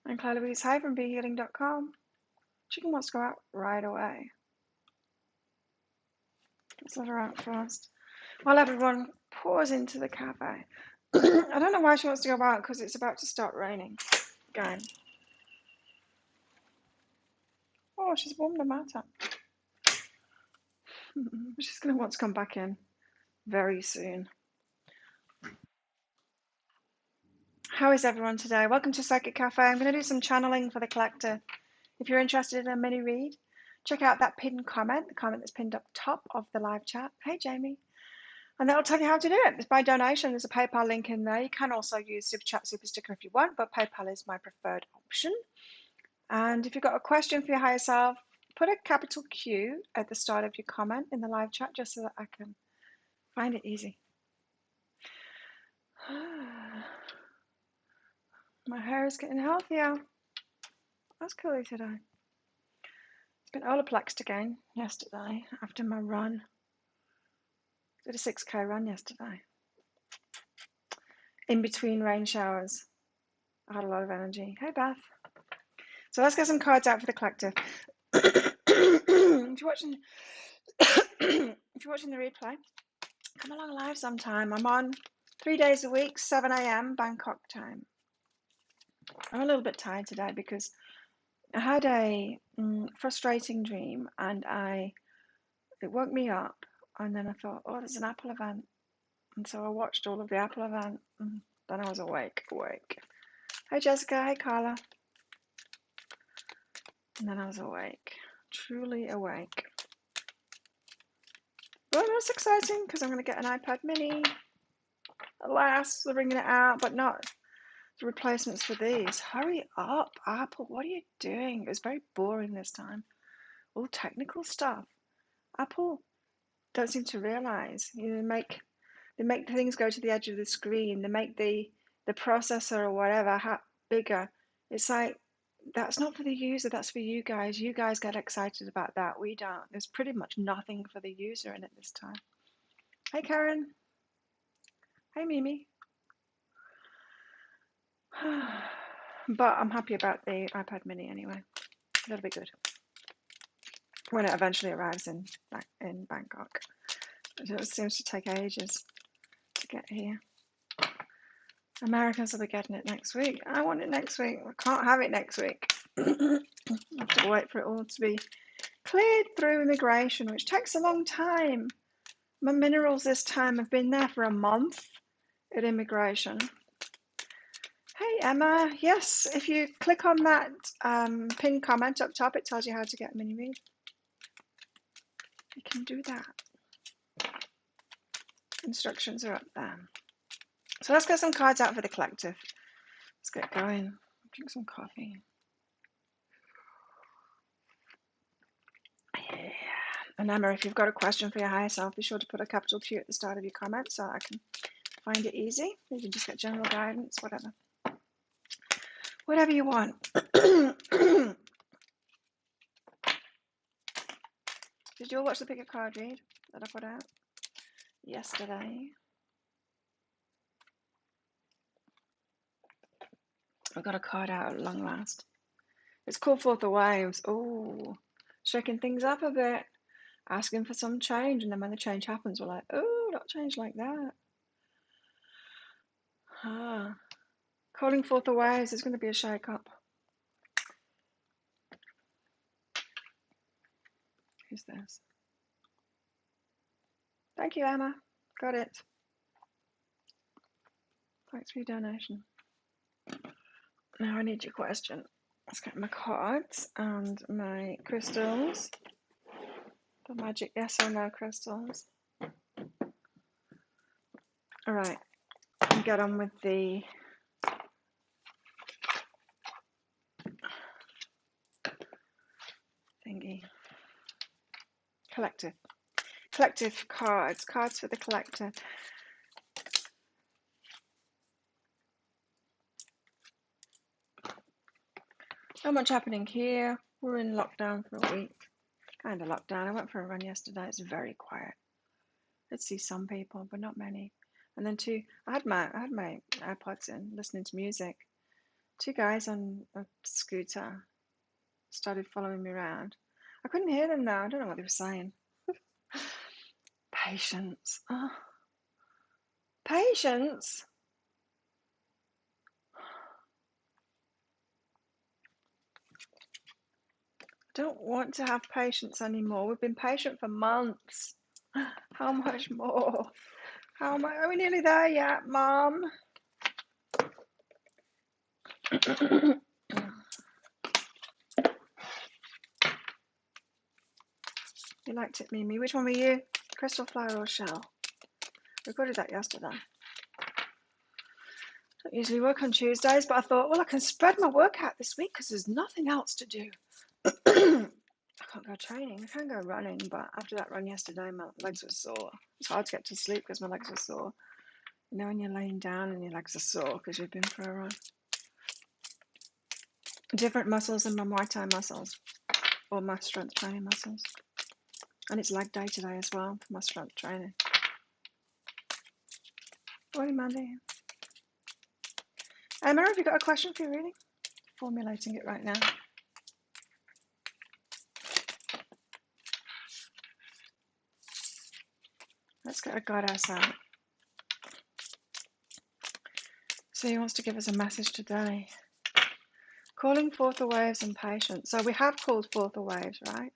And Claire Louise, hi from BeHealing.com. Chicken wants to go out right away. Let's let her out first. While everyone pours into the cafe. I don't know why she wants to go out, because it's about to start raining again. Oh, she's warmed the mat up. She's going to want to come back in very soon. How is everyone today? Welcome to Psychic Cafe. I'm going to do some channeling for the collective. If you're interested in a mini read, check out that pinned comment, the comment that's pinned up top of the live chat. Hey, Jamie. And that'll tell you how to do it. It's by donation. There's a PayPal link in there. You can also use Super Chat, Super Sticker if you want, but PayPal is my preferred option. And if you've got a question for your higher self, put a capital Q at the start of your comment in the live chat just so that I can find it easy. My hair is getting healthier. That's cool today. It's been Olaplexed again yesterday after my run. Did a 6K run yesterday. In between rain showers. I had a lot of energy. Hey, Beth. So let's get some cards out for the collective. If you're watching the replay, come along live sometime. I'm on 3 days a week, 7 a.m. Bangkok time. I'm a little bit tired today because I had a frustrating dream, and it woke me up, and then I thought, oh, there's an Apple event, and so I watched all of the Apple event, and then I was awake. Hi Jessica, hi Carla. And then I was awake, truly awake. Well, that's exciting because I'm going to get an iPad mini. Alas, they're bringing it out, but not the replacements for these. Hurry up, Apple, what are you doing? It was very boring this time. All technical stuff. Apple don't seem to realize. They make the things go to the edge of the screen. They make the processor or whatever bigger. It's like, that's not for the user, that's for you guys. You guys get excited about that. We don't. There's pretty much nothing for the user in it this time. Hey, Karen. Hey, Mimi. But I'm happy about the iPad mini anyway. That'll be good when it eventually arrives in Bangkok. It seems to take ages to get here. Americans will be getting it next week. I want it next week. I can't have it next week. I have to wait for it all to be cleared through immigration, which takes a long time. My minerals this time have been there for a month at immigration. Hey, Emma. Yes, if you click on that pinned comment up top, it tells you how to get a mini read. You can do that. Instructions are up there. So let's get some cards out for the collective. Let's get going. Drink some coffee. Yeah. And Emma, if you've got a question for your higher self, be sure to put a capital Q at the start of your comment so I can find it easy. You can just get general guidance, whatever. Whatever you want. Did you all watch the pick a card read that I put out yesterday? I got a card out at long last. It's called Forth the Waves. Oh, shaking things up a bit, asking for some change, and then when the change happens, we're like, oh, not change like that. Calling forth the waves. There's going to be a shake-up. Who's this? Thank you, Emma. Got it. Thanks for your donation. Now I need your question. Let's get my cards and my crystals. The magic yes or no crystals. All right. Get on with the thingy. Collective cards for the collective. Not much happening here. We're in lockdown for a week. Kind of lockdown. I went for a run yesterday. It's very quiet. Let's see some people, but not many. And then I had my AirPods in, listening to music. Two guys on a scooter started following me around. I couldn't hear them now. I don't know what they were saying. Patience. Oh. Patience? I don't want to have patience anymore. We've been patient for months. How much more? How much? Are we nearly there yet, Mom? You liked it, Mimi. Which one were you? Crystal flower or shell? Recorded that yesterday. Don't usually work on Tuesdays, but I thought, well, I can spread my work out this week because there's nothing else to do. I can't go training. I can go running, but after that run yesterday, my legs were sore. It's hard to get to sleep because my legs were sore. You know, when you're laying down and your legs are sore because you've been for a run. Different muscles than my Muay Thai muscles or my strength training muscles. And it's leg day today as well for my strength training. Morning, Mandy. Emma, have you got a question for you, really? Formulating it right now. Let's get a goddess out. So he wants to give us a message today. Calling forth the waves and patience. So we have called forth the waves, right?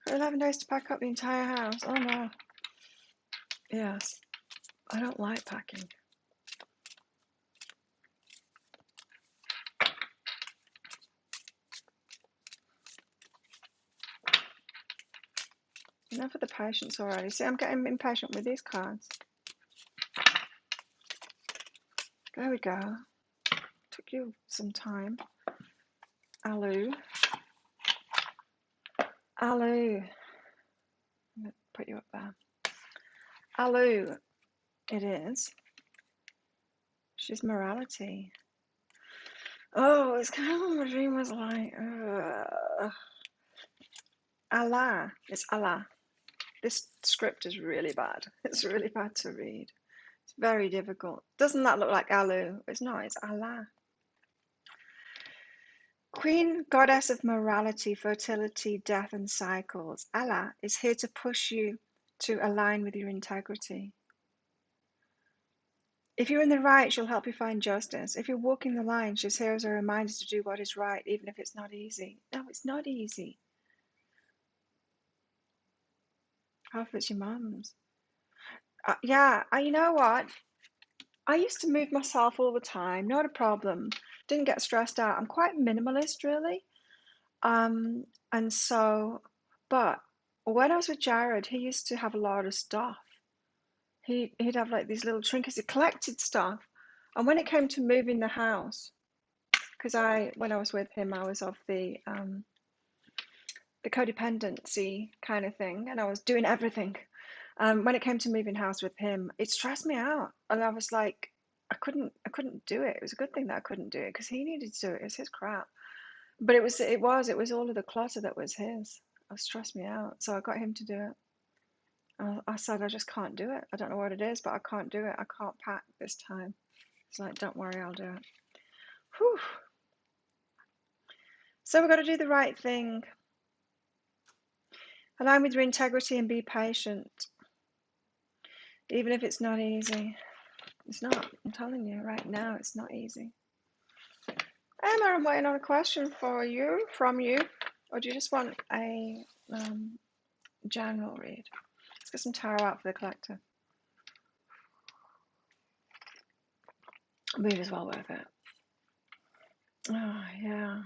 For 11 days to pack up the entire house. Oh no. Yes. I don't like packing. Enough of the patience already. See, I'm getting impatient with these cards. There we go. Took you some time. Alu. Alu. I'm going to put you up there. Alu. It is. She's morality. Oh, it's kind of what my dream was like. Allah. It's Allah. This script is really bad. It's really bad to read. It's very difficult. Doesn't that look like Alu? It's not. It's Allah. Queen, goddess of morality, fertility, death, and cycles. Allah is here to push you to align with your integrity. If you're in the right, she'll help you find justice. If you're walking the line, she's here as a reminder to do what is right, even if it's not easy. No, it's not easy. Half of it's your mum's. Yeah, you know what? I used to move myself all the time, not a problem. Didn't get stressed out. I'm quite minimalist, really. And so, but when I was with Jared, he used to have a lot of stuff. He'd have like these little trinkets. He collected stuff. And when it came to moving the house, because when I was with him, I was of the codependency kind of thing, and I was doing everything. When it came to moving house with him, it stressed me out, and I was like, I couldn't do it. It was a good thing that I couldn't do it because he needed to do it. It was his crap, but it was all of the clutter that was his. It stressed me out, so I got him to do it. I said, I just can't do it. I don't know what it is, but I can't do it. I can't pack this time. He's like, don't worry, I'll do it. Whew. So we've got to do the right thing. Align with your integrity and be patient. Even if it's not easy. It's not. I'm telling you right now, it's not easy. Emma, I'm waiting on a question from you. Or do you just want a general read? Let's get some tarot out for the collective. I believe it's well worth it. Oh, yeah.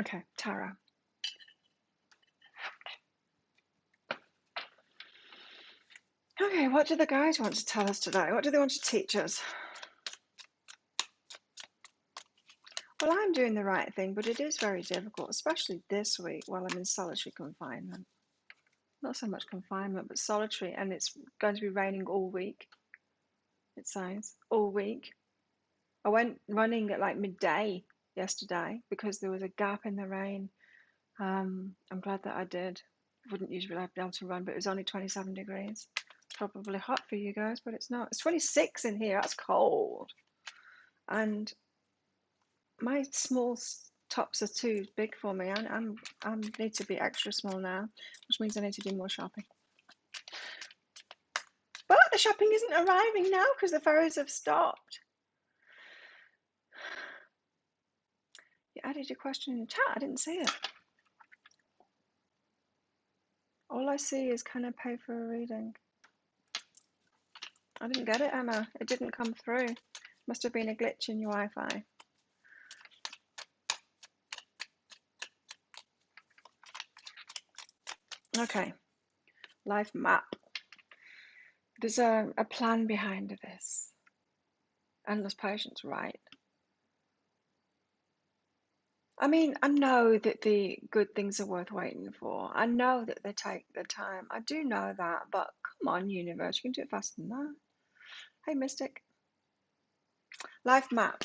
Okay, tarot. Okay, what do the guides want to tell us today? What do they want to teach us? Well, I'm doing the right thing, but it is very difficult, especially this week while I'm in solitary confinement. Not so much confinement, but solitary, and it's going to be raining all week. It says all week. I went running at like midday yesterday because there was a gap in the rain. I'm glad that I did. I wouldn't usually be able to run, but it was only 27 degrees. It's probably hot for you guys, but it's not. It's 26 in here. That's cold. And my small tops are too big for me. I need to be extra small now, which means I need to do more shopping. But the shopping isn't arriving now because the ferries have stopped. You added your question in the chat. I didn't see it. All I see is, can I pay for a reading? I didn't get it, Emma. It didn't come through. Must have been a glitch in your Wi-Fi. Okay. Life map. There's a plan behind this. Endless patience, right? I mean, I know that the good things are worth waiting for. I know that they take their time. I do know that, but come on, universe, you can do it faster than that. Hey, Mystic. Life map.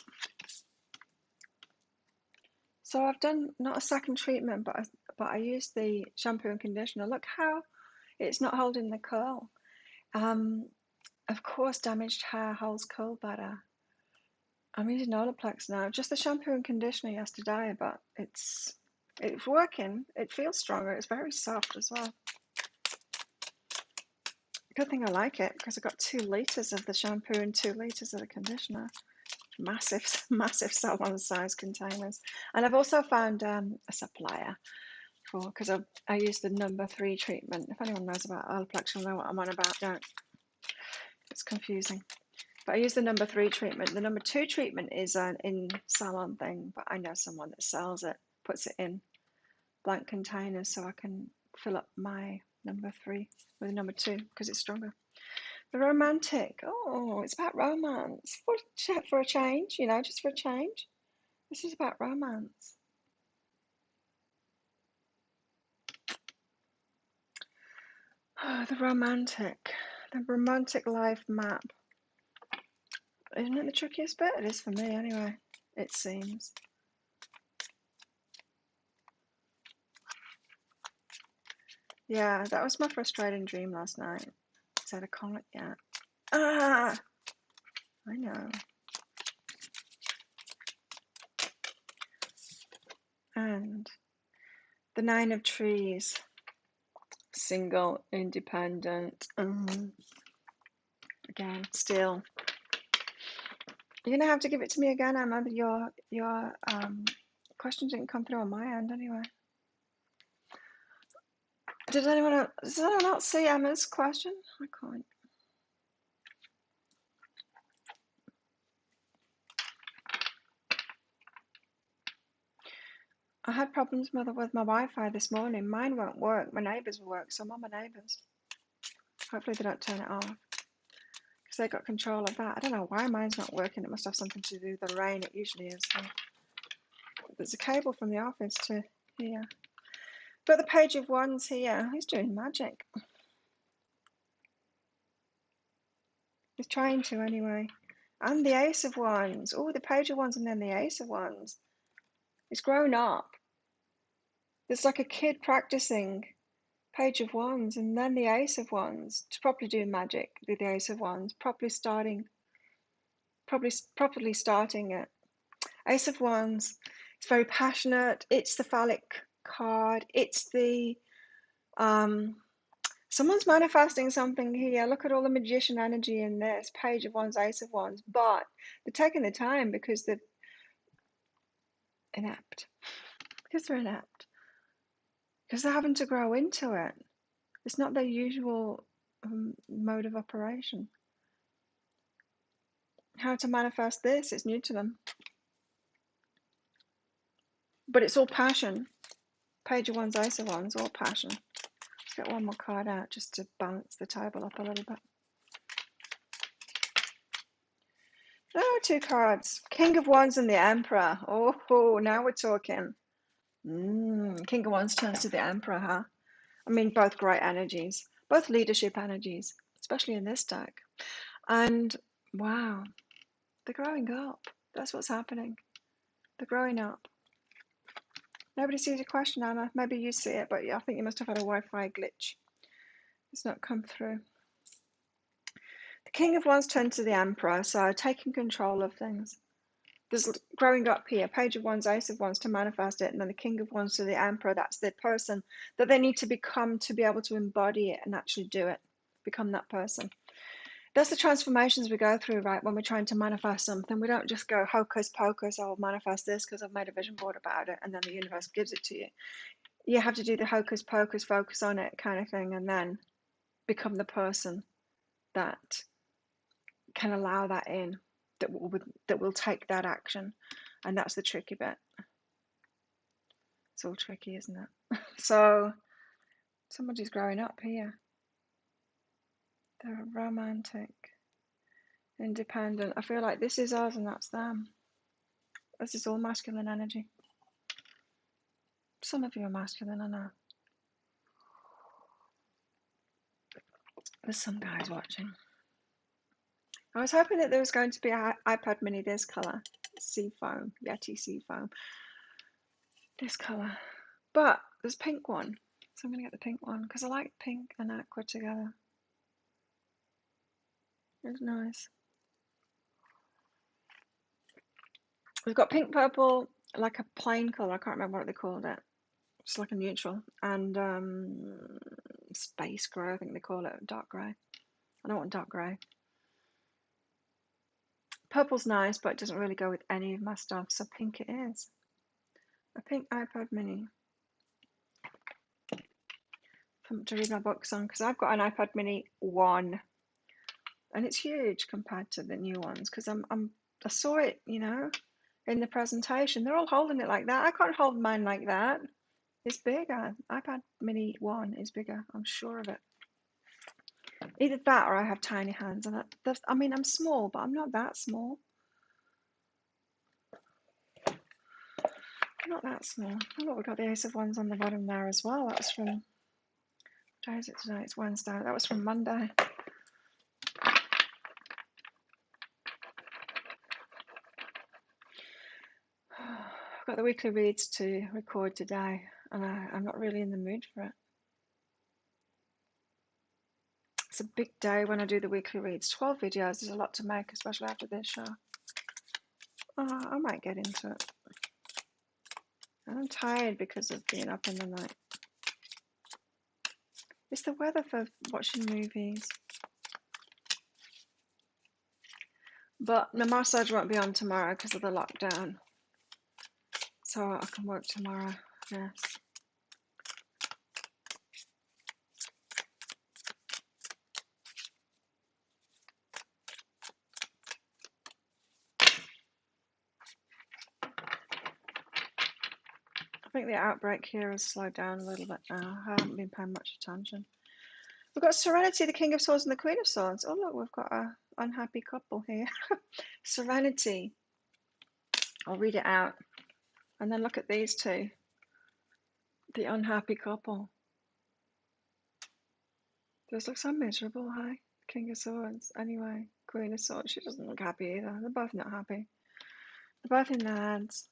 So I've done not a second treatment, but I used the shampoo and conditioner. Look how it's not holding the curl. Of course, damaged hair holds curl better. I'm using Nolaplex now. Just the shampoo and conditioner yesterday, but it's working. It feels stronger. It's very soft as well. Good thing I like it because I got 2 litres of the shampoo and 2 litres of the conditioner. Massive, massive salon size containers. And I've also found a supplier for, because I use the number 3 treatment. If anyone knows about Nolaplex, you'll know what I'm on about. Don't. It's confusing. But I use the number 3 treatment. The number 2 treatment is an in-salon thing, but I know someone that sells it, puts it in blank containers so I can fill up my number 3 with number 2 because it's stronger. The romantic. Oh, it's about romance. For a change, you know, just for a change. This is about romance. Oh, the romantic life map. Isn't it the trickiest bit? It is for me anyway, it seems. Yeah, that was my frustrating dream last night. Said I can't yet. Ah, I know. And the 9 of trees. Single, independent. Again, still. You're gonna have to give it to me again, Emma. Your question didn't come through on my end anyway. Does anyone else see Emma's question? I can't. I had problems with my Wi-Fi this morning. Mine won't work. My neighbours will work, so I'm on my neighbours. Hopefully they don't turn it off because they got control of that. I don't know why mine's not working. It must have something to do with the rain. It usually is. So. There's a cable from the office to here. But the Page of Wands here, he's doing magic. He's trying to anyway. And the Ace of Wands. Oh, the Page of Wands and then the Ace of Wands. He's grown up. There's like a kid practicing Page of Wands and then the Ace of Wands to properly do magic with the Ace of Wands. Properly starting it. Ace of Wands. It's very passionate. It's the phallic card. It's the someone's manifesting something here. Look at all the magician energy in this. Page of Wands, Ace of Wands. But they're taking the time because they're inept. Because they're inept. Because they're having to grow into it. It's not their usual mode of operation. How to manifest this is new to them. But it's all passion. Page of Wands, Ace of Wands, all passion. Let's get one more card out just to balance the table up a little bit. Oh, 2 cards. King of Wands and the Emperor. Oh, now we're talking. King of Wands turns to the Emperor, huh? I mean, both great energies. Both leadership energies, especially in this deck. And, wow, they're growing up. That's what's happening. They're growing up. Nobody sees a question, Anna. Maybe you see it, but I think you must have had a Wi-Fi glitch. It's not come through. King of Wands turned to the Emperor, so taking control of things. There's growing up here, Page of Wands, Ace of Wands to manifest it, and then the King of Wands to the Emperor. That's the person that they need to become to be able to embody it and actually do it, become that person. That's the transformations we go through, right? When we're trying to manifest something, we don't just go hocus pocus, I'll manifest this because I've made a vision board about it, and then the universe gives it to you. You have to do the hocus pocus, focus on it kind of thing, and then become the person that can allow that in, that will take that action. And that's the tricky bit. It's all tricky, isn't it? So somebody's growing up here. They're romantic, independent. I feel like this is us and that's them. This is all masculine energy. Some of you are masculine, I know. There's some guys watching. I was hoping that there was going to be an iPad mini this colour. Seafoam, Yeti Seafoam. This colour. But there's a pink one. So I'm going to get the pink one because I like pink and aqua together. It's nice. We've got pink, purple, like a plain colour. I can't remember what they called it. It's like a neutral. And space grey, I think they call it. Dark grey. I don't want dark grey. Purple's nice, but it doesn't really go with any of my stuff. So pink it is. A pink iPad mini. To read my books on, because I've got an iPad mini 1. And it's huge compared to the new ones, because I saw it, you know, in the presentation. They're all holding it like that. I can't hold mine like that. It's bigger. iPad mini 1 is bigger. I'm sure of it. Either that or I have tiny hands. And I mean, I'm small, but I'm not that small. I'm not that small. Oh, look, we've got the Ace of Wands on the bottom there as well. That was from, what day is it today? It's Wednesday. That was from Monday. I've got the weekly reads to record today, and I'm not really in the mood for it. It's a big day when I do the weekly reads. 12 videos is a lot to make, especially after this show. I might get into it. I'm tired because of being up in the night. It's the weather for watching movies. But my massage won't be on tomorrow because of the lockdown. So I can work tomorrow, yes. I think the outbreak here has slowed down a little bit now. I haven't been paying much attention. We've got Serenity, the King of Swords and the Queen of Swords. Oh look, we've got an unhappy couple here. Serenity. I'll read it out. And then look at these two. The unhappy couple. Those look so miserable, hey? King of Swords. Anyway, Queen of Swords. She doesn't look happy either. They're both not happy. They're both in their heads.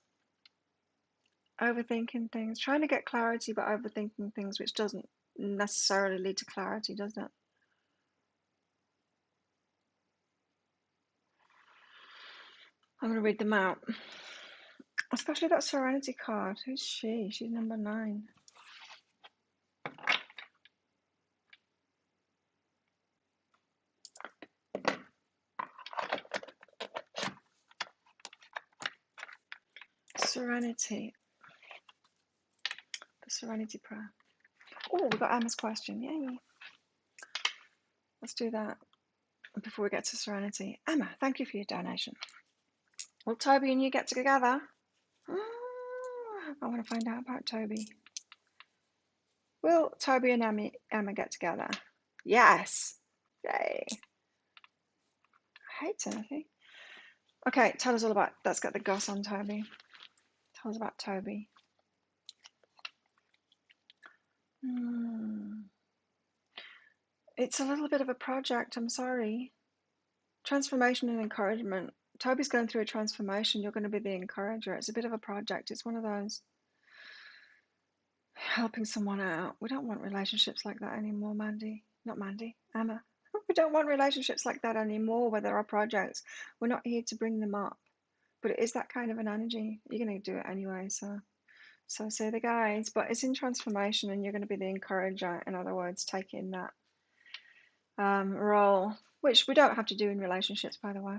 Overthinking things. Trying to get clarity, but overthinking things, which doesn't necessarily lead to clarity, does it? I'm going to read them out. Especially that Serenity card. Who's she? She's number 9. Serenity. The Serenity Prayer. Oh, we've got Emma's question. Yay. Let's do that before we get to Serenity. Emma, thank you for your donation. Will Toby and you get together? I want to find out about Toby. Will Toby and Emma get together? Yes. Yay. I hate Timothy. Okay, tell us all about, let's get the goss on Toby. Tell us about Toby. It's a little bit of a project, I'm sorry. Transformation and encouragement. Toby's going through a transformation. You're going to be the encourager. It's a bit of a project. It's one of those helping someone out. We don't want relationships like that anymore, Mandy. Not Mandy, Emma. We don't want relationships like that anymore where there are projects. We're not here to bring them up. But it is that kind of an energy. You're going to do it anyway, so say the guys. But it's in transformation, and you're going to be the encourager. In other words, taking that role, which we don't have to do in relationships, by the way.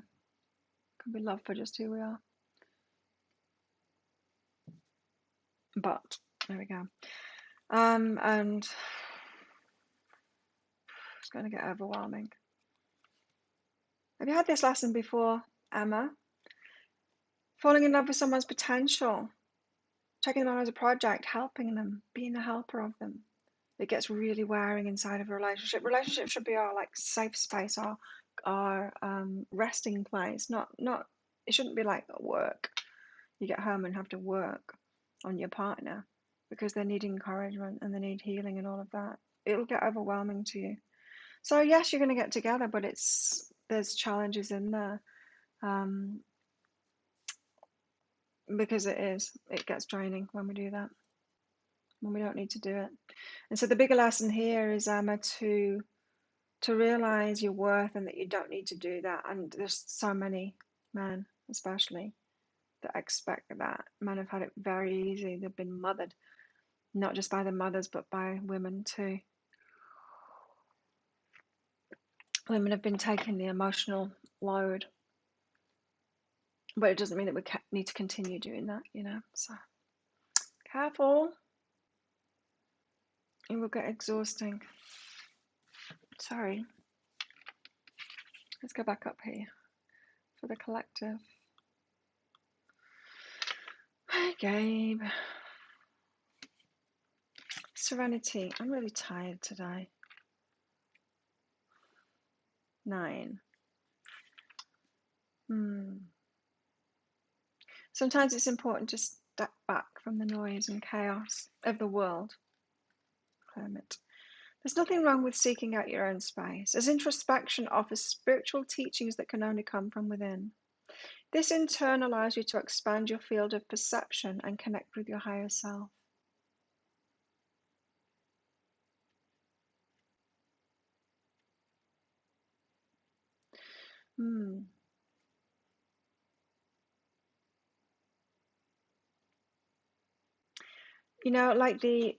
Can be love for just who we are. But there we go. And it's going to get overwhelming. Have you had this lesson before, Emma? Falling in love with someone's potential, taking them on as a project, helping them, being a helper of them. It gets really wearing inside of a relationship. Relationships should be our like safe space, our resting place. Not it shouldn't be like work. You get home and have to work on your partner because they need encouragement and they need healing and all of that. It'll get overwhelming to you. So yes, you're going to get together, but there's challenges in there. Because it gets draining when we do that, when we don't need to do it. And so the bigger lesson here is, Emma, to realize your worth and that you don't need to do that. And there's so many men, especially, that expect that. Men have had it very easy. They've been mothered, not just by the mothers, but by women too. Women have been taking the emotional load. But it doesn't mean that we need to continue doing that, So careful. It will get exhausting. Sorry. Let's go back up here for the collective. Hi, Gabe. Serenity. I'm really tired today. 9. Sometimes it's important to step back from the noise and chaos of the world. Hermit. There's nothing wrong with seeking out your own space, as introspection offers spiritual teachings that can only come from within. This in turn allows you to expand your field of perception and connect with your higher self.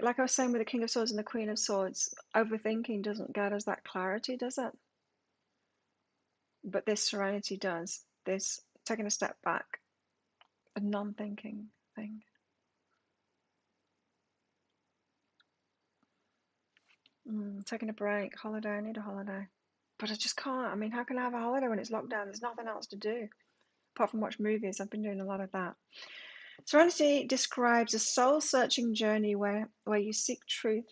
Like I was saying with the King of Swords and the Queen of Swords, overthinking doesn't get us that clarity, does it? But this serenity does. This taking a step back, a non-thinking thing. Taking a break, holiday. I need a holiday. But I just can't. I mean, how can I have a holiday when it's lockdown? There's nothing else to do apart from watch movies. I've been doing a lot of that. Serenity describes a soul-searching journey where you seek truth,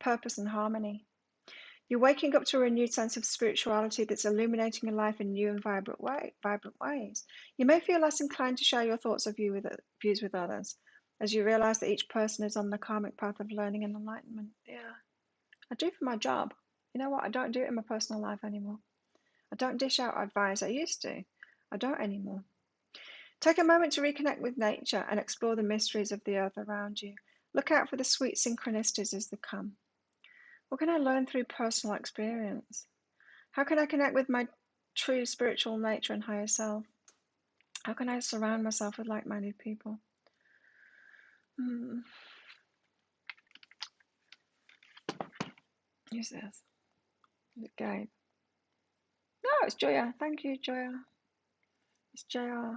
purpose, and harmony. You're waking up to a renewed sense of spirituality that's illuminating your life in new and vibrant ways. You may feel less inclined to share your thoughts or views with others, as you realize that each person is on the karmic path of learning and enlightenment. Yeah, I do for my job. You know what? I don't do it in my personal life anymore. I don't dish out advice. I used to. I don't anymore. Take a moment to reconnect with nature and explore the mysteries of the earth around you. Look out for the sweet synchronicities as they come. What can I learn through personal experience? How can I connect with my true spiritual nature and higher self? How can I surround myself with like-minded people? Who's this? Is it Gabe? No, it's Joya. Thank you, Joya. It's JR.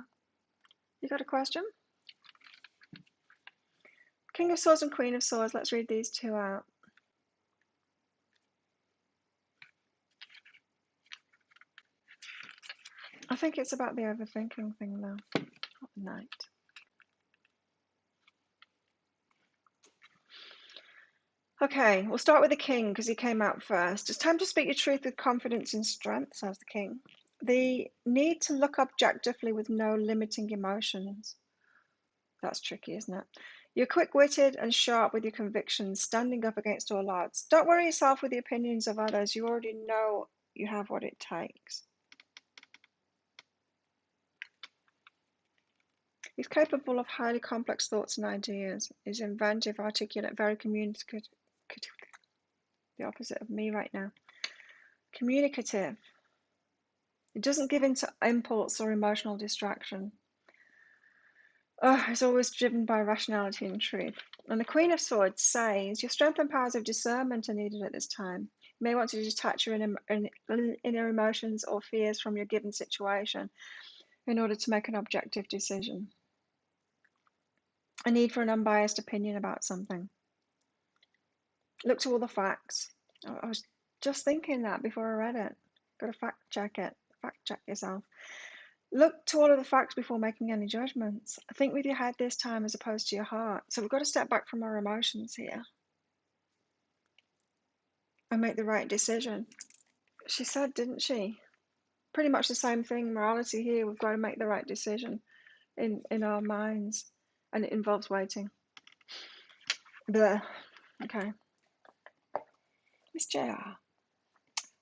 You got a question? King of Swords and Queen of Swords. Let's read these two out. I think it's about the overthinking thing now. What a night. Okay, we'll start with the King because he came out first. It's time to speak your truth with confidence and strength, says the King. The need to look objectively with no limiting emotions. That's tricky, isn't it? You're quick-witted and sharp with your convictions, standing up against all odds. Don't worry yourself with the opinions of others. You already know you have what it takes. He's capable of highly complex thoughts and ideas. He's inventive, articulate, very communicative. The opposite of me right now. communicative. It doesn't give in to impulse or emotional distraction. It's always driven by rationality and truth. And the Queen of Swords says, your strength and powers of discernment are needed at this time. You may want to detach your inner emotions or fears from your given situation in order to make an objective decision. A need for an unbiased opinion about something. Look to all the facts. I was just thinking that before I read it. Got to fact check it. Fact check yourself. Look to all of the facts before making any judgments. Think with your head this time as opposed to your heart. So we've got to step back from our emotions here and make the right decision. She said, didn't she? Pretty much the same thing. Morality here. We've got to make the right decision in our minds, and it involves waiting. Blah. Okay. Miss JR.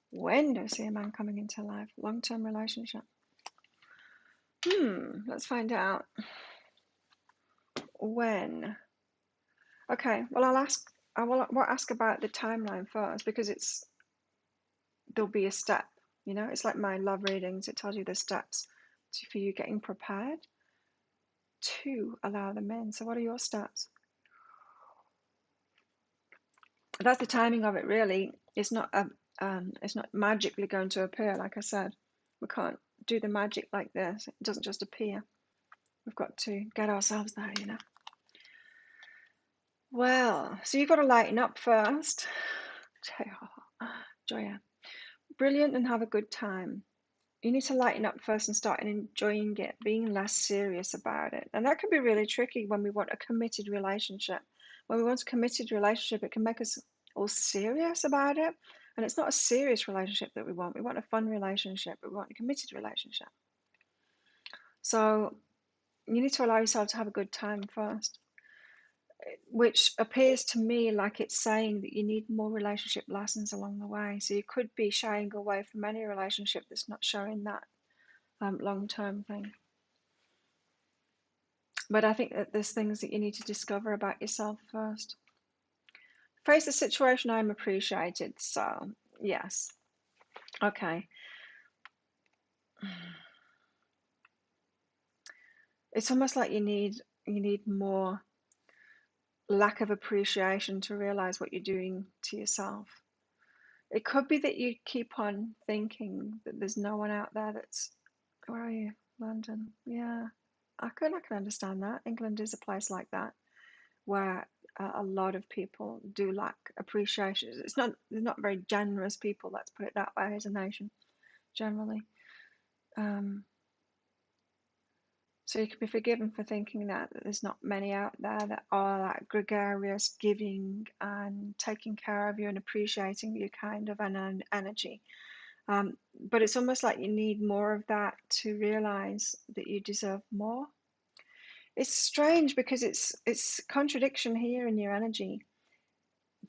When do I see a man coming into life? Long-term relationship. Let's find out. When? Okay, well we'll ask about the timeline first, because there'll be a step, it's like my love readings. It tells you the steps for you getting prepared to allow them in. So what are your steps? That's the timing of it, really. It's not magically going to appear. Like I said, we can't do the magic like this. It doesn't just appear. We've got to get ourselves there, Well, so you've got to lighten up first. Joya. Brilliant, and have a good time. You need to lighten up first and start enjoying it, being less serious about it. And that can be really tricky when we want a committed relationship. When we want a committed relationship, it can make us all serious about it. And it's not a serious relationship that we want. We want a fun relationship, but we want a committed relationship. So you need to allow yourself to have a good time first, which appears to me like it's saying that you need more relationship lessons along the way. So you could be shying away from any relationship that's not showing that long-term thing. But I think that there's things that you need to discover about yourself first. Face the situation, I'm appreciated. So yes. Okay. It's almost like you need more lack of appreciation to realize what you're doing to yourself. It could be that you keep on thinking that there's no one out there that's... Where are you? London. Yeah. I can understand that. England is a place like that, where a lot of people do lack appreciation. They're not very generous people, let's put it that way, as a nation, generally. So you can be forgiven for thinking that there's not many out there that are that gregarious, giving and taking care of you and appreciating you kind of an energy. But it's almost like you need more of that to realize that you deserve more. It's strange because it's contradiction here in your energy,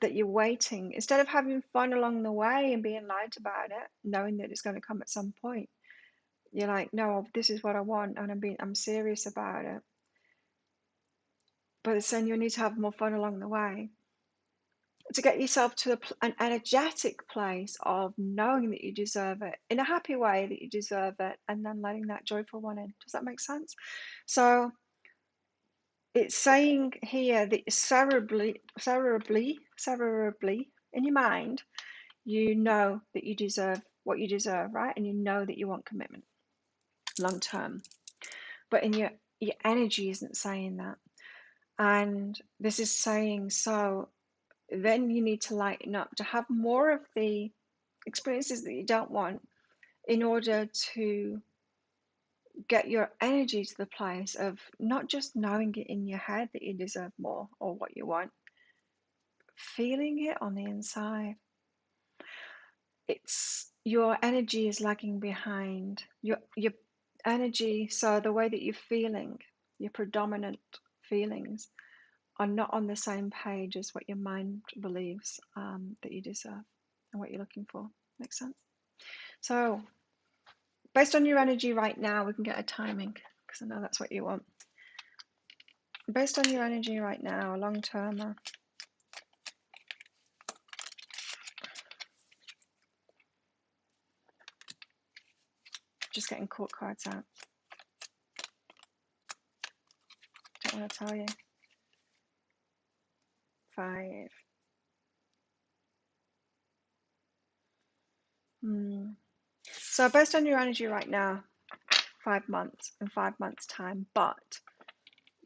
that you're waiting instead of having fun along the way and being light about it, knowing that it's going to come at some point. You're like, no, this is what I want, and I'm serious about it. But it's saying you need to have more fun along the way to get yourself to an energetic place of knowing that you deserve it in a happy way, that you deserve it, and then letting that joyful one in. Does that make sense? So it's saying here that cerebrally in your mind, you know that you deserve what you deserve, right? And you know that you want commitment long term. But in your energy isn't saying that. And this is saying, so then you need to lighten up to have more of the experiences that you don't want, in order to get your energy to the place of not just knowing it in your head that you deserve more or what you want, feeling it on the inside. It's your energy is lagging behind your energy. So the way that you're feeling, your predominant feelings, are not on the same page as what your mind believes that you deserve and what you're looking for. Makes sense? So based on your energy right now, we can get a timing, because I know that's what you want. Based on your energy right now, a long-termer. Just getting court cards out. Don't want to tell you. 5. So based on your energy right now, 5 months in 5 months time, but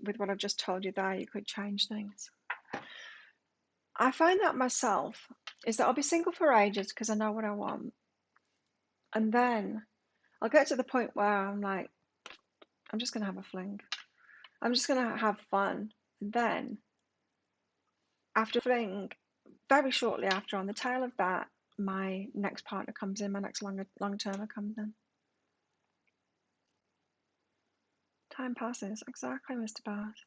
with what I've just told you there, you could change things. I find that myself is that I'll be single for ages because I know what I want, and then I'll get to the point where I'm like, I'm just gonna have a fling, I'm just gonna have fun, and then after fling, very shortly after, on the tail of that, my next partner comes in, my next long-termer comes in. Time passes. Exactly, Mr. Barth.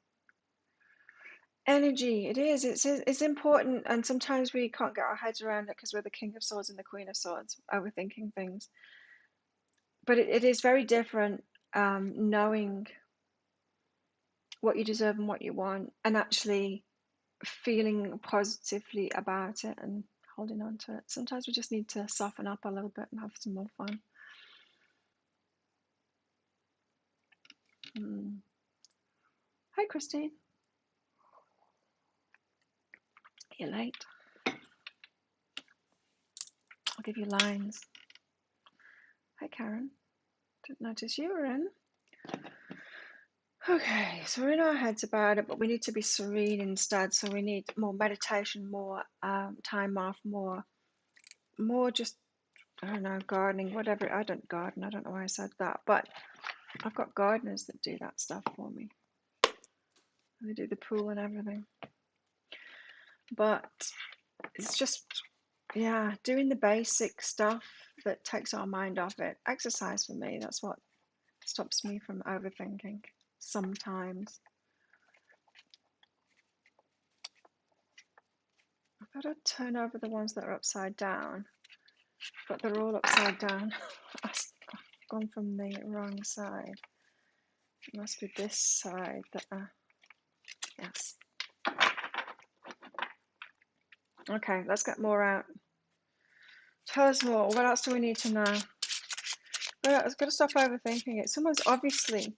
Energy, it is. It's important, and sometimes we can't get our heads around it because we're the King of Swords and the Queen of Swords, overthinking things. But it is very different, knowing what you deserve and what you want, and actually feeling positively about it and holding on to it. Sometimes we just need to soften up a little bit and have some more fun. Hi, Christine. You're late. I'll give you lines. Hi, Karen. Didn't notice you were in. Okay, so we're in our heads about it, but we need to be serene instead. So we need more meditation, more time off, more just, I don't know, gardening, whatever. I don't garden. I don't know why I said that, but I've got gardeners that do that stuff for me. They do the pool and everything. But it's just, yeah, doing the basic stuff that takes our mind off it. Exercise for me, that's what stops me from overthinking sometimes. I've got to turn over the ones that are upside down, but they're all upside down. I've gone from the wrong side. It must be this side that, yes. Okay, let's get more out. Tell us more. What else do we need to know? I've got to stop overthinking it. Someone's obviously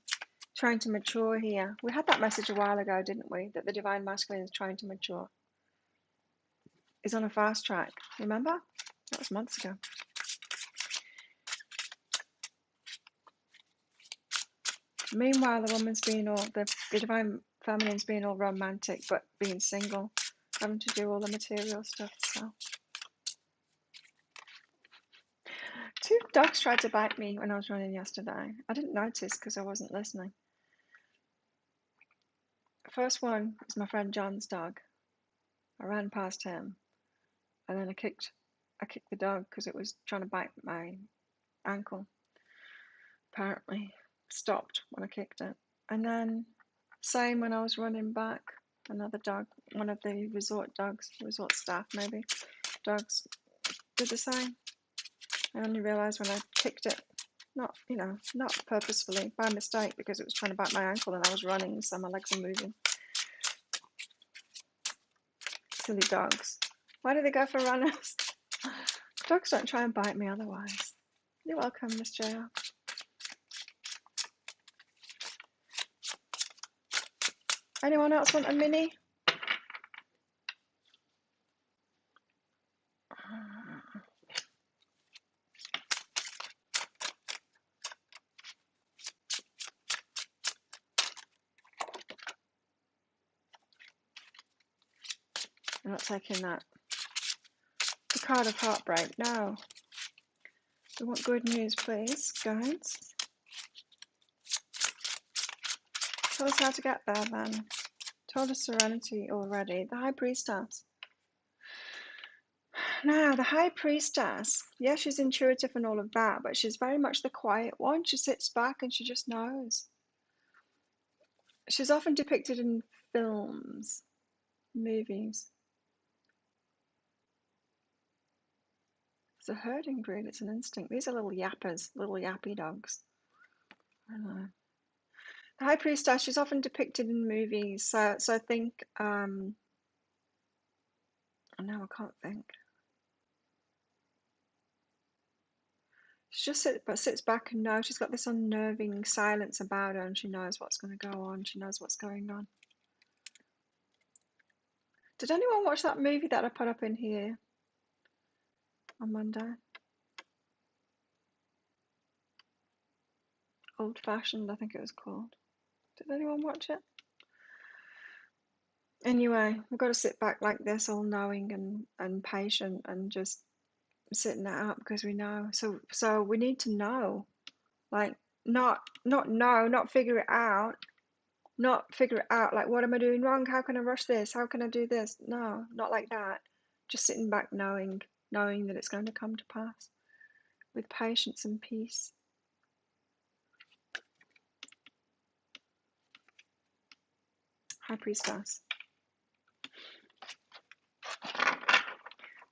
trying to mature here. We had that message a while ago, didn't we? That the Divine Masculine is trying to mature. Is on a fast track. Remember? That was months ago. Meanwhile, the woman's being all, the Divine Feminine's being all romantic, but being single, having to do all the material stuff. So, 2 dogs tried to bite me when I was running yesterday. I didn't notice because I wasn't listening. The first one was my friend John's dog. I ran past him, and then I kicked the dog because it was trying to bite my ankle. Apparently, stopped when I kicked it. And then, same when I was running back, another dog, one of the resort dogs, resort staff maybe, dogs did the same. I only realised when I kicked it, not purposefully, by mistake, because it was trying to bite my ankle and I was running, so my legs are moving. Silly dogs. Why do they go for runners? Dogs don't try and bite me otherwise. You're welcome, Miss JR. Anyone else want a mini? I'm not taking that. The card of heartbreak. No. We want good news, please, guys. Tell us how to get there, then. Told us serenity already. The High Priestess. Now, the High Priestess, yeah, she's intuitive and all of that, but she's very much the quiet one. She sits back and she just knows. She's often depicted in films, movies. It's a herding breed, it's an instinct. These are little yappers, little yappy dogs. I don't know. The High Priestess, she's often depicted in movies, so I think, oh no, I can't think. She just sits back and knows. She's got this unnerving silence about her, and she knows what's going to go on. She knows what's going on. Did anyone watch that movie that I put up in here on Monday? Old Fashioned, I think it was called. Did anyone watch it? Anyway, we've got to sit back like this, all knowing and patient, and just sitting that out because we know. So we need to know, like not know, not figure it out, like what am I doing wrong? How can I rush this? How can I do this? No, not like that. Just sitting back, knowing that it's going to come to pass with patience and peace. High Priestess.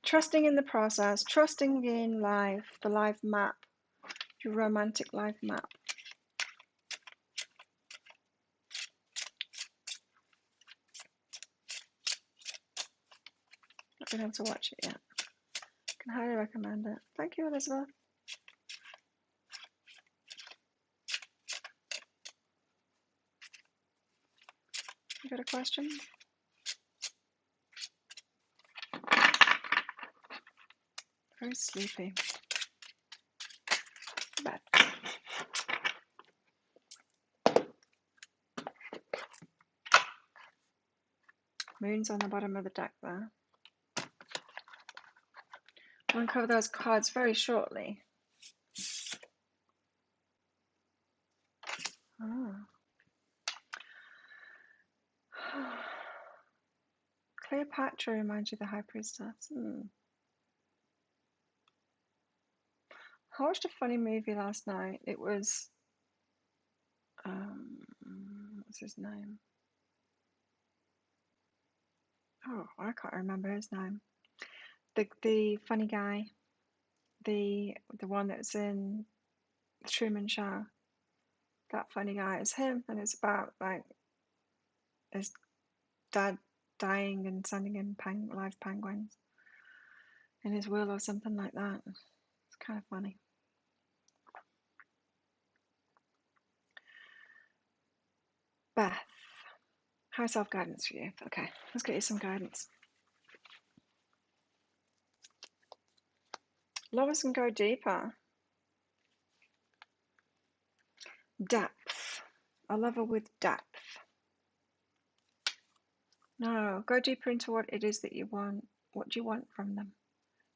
Trusting in the process, trusting in life, the life map, your romantic life map. Not been able to watch it yet. Can highly recommend it. Thank you, Elizabeth. You got a question? Very sleepy. Bed. Moon's on the bottom of the deck there. I'll uncover those cards very shortly. Oh. Cleopatra reminds you of the High Priestess. I watched a funny movie last night. It was, what's his name? Oh, I can't remember his name. The funny guy, the one that's in the Truman Show. That funny guy is him, and it's about like his dad dying and sending him live penguins in his will or something like that. It's kind of funny. Beth, how's self-guidance for you? Okay, let's get you some guidance. Lovers can go deeper. Depth. A lover with depth. No, go deeper into what it is that you want. What do you want from them,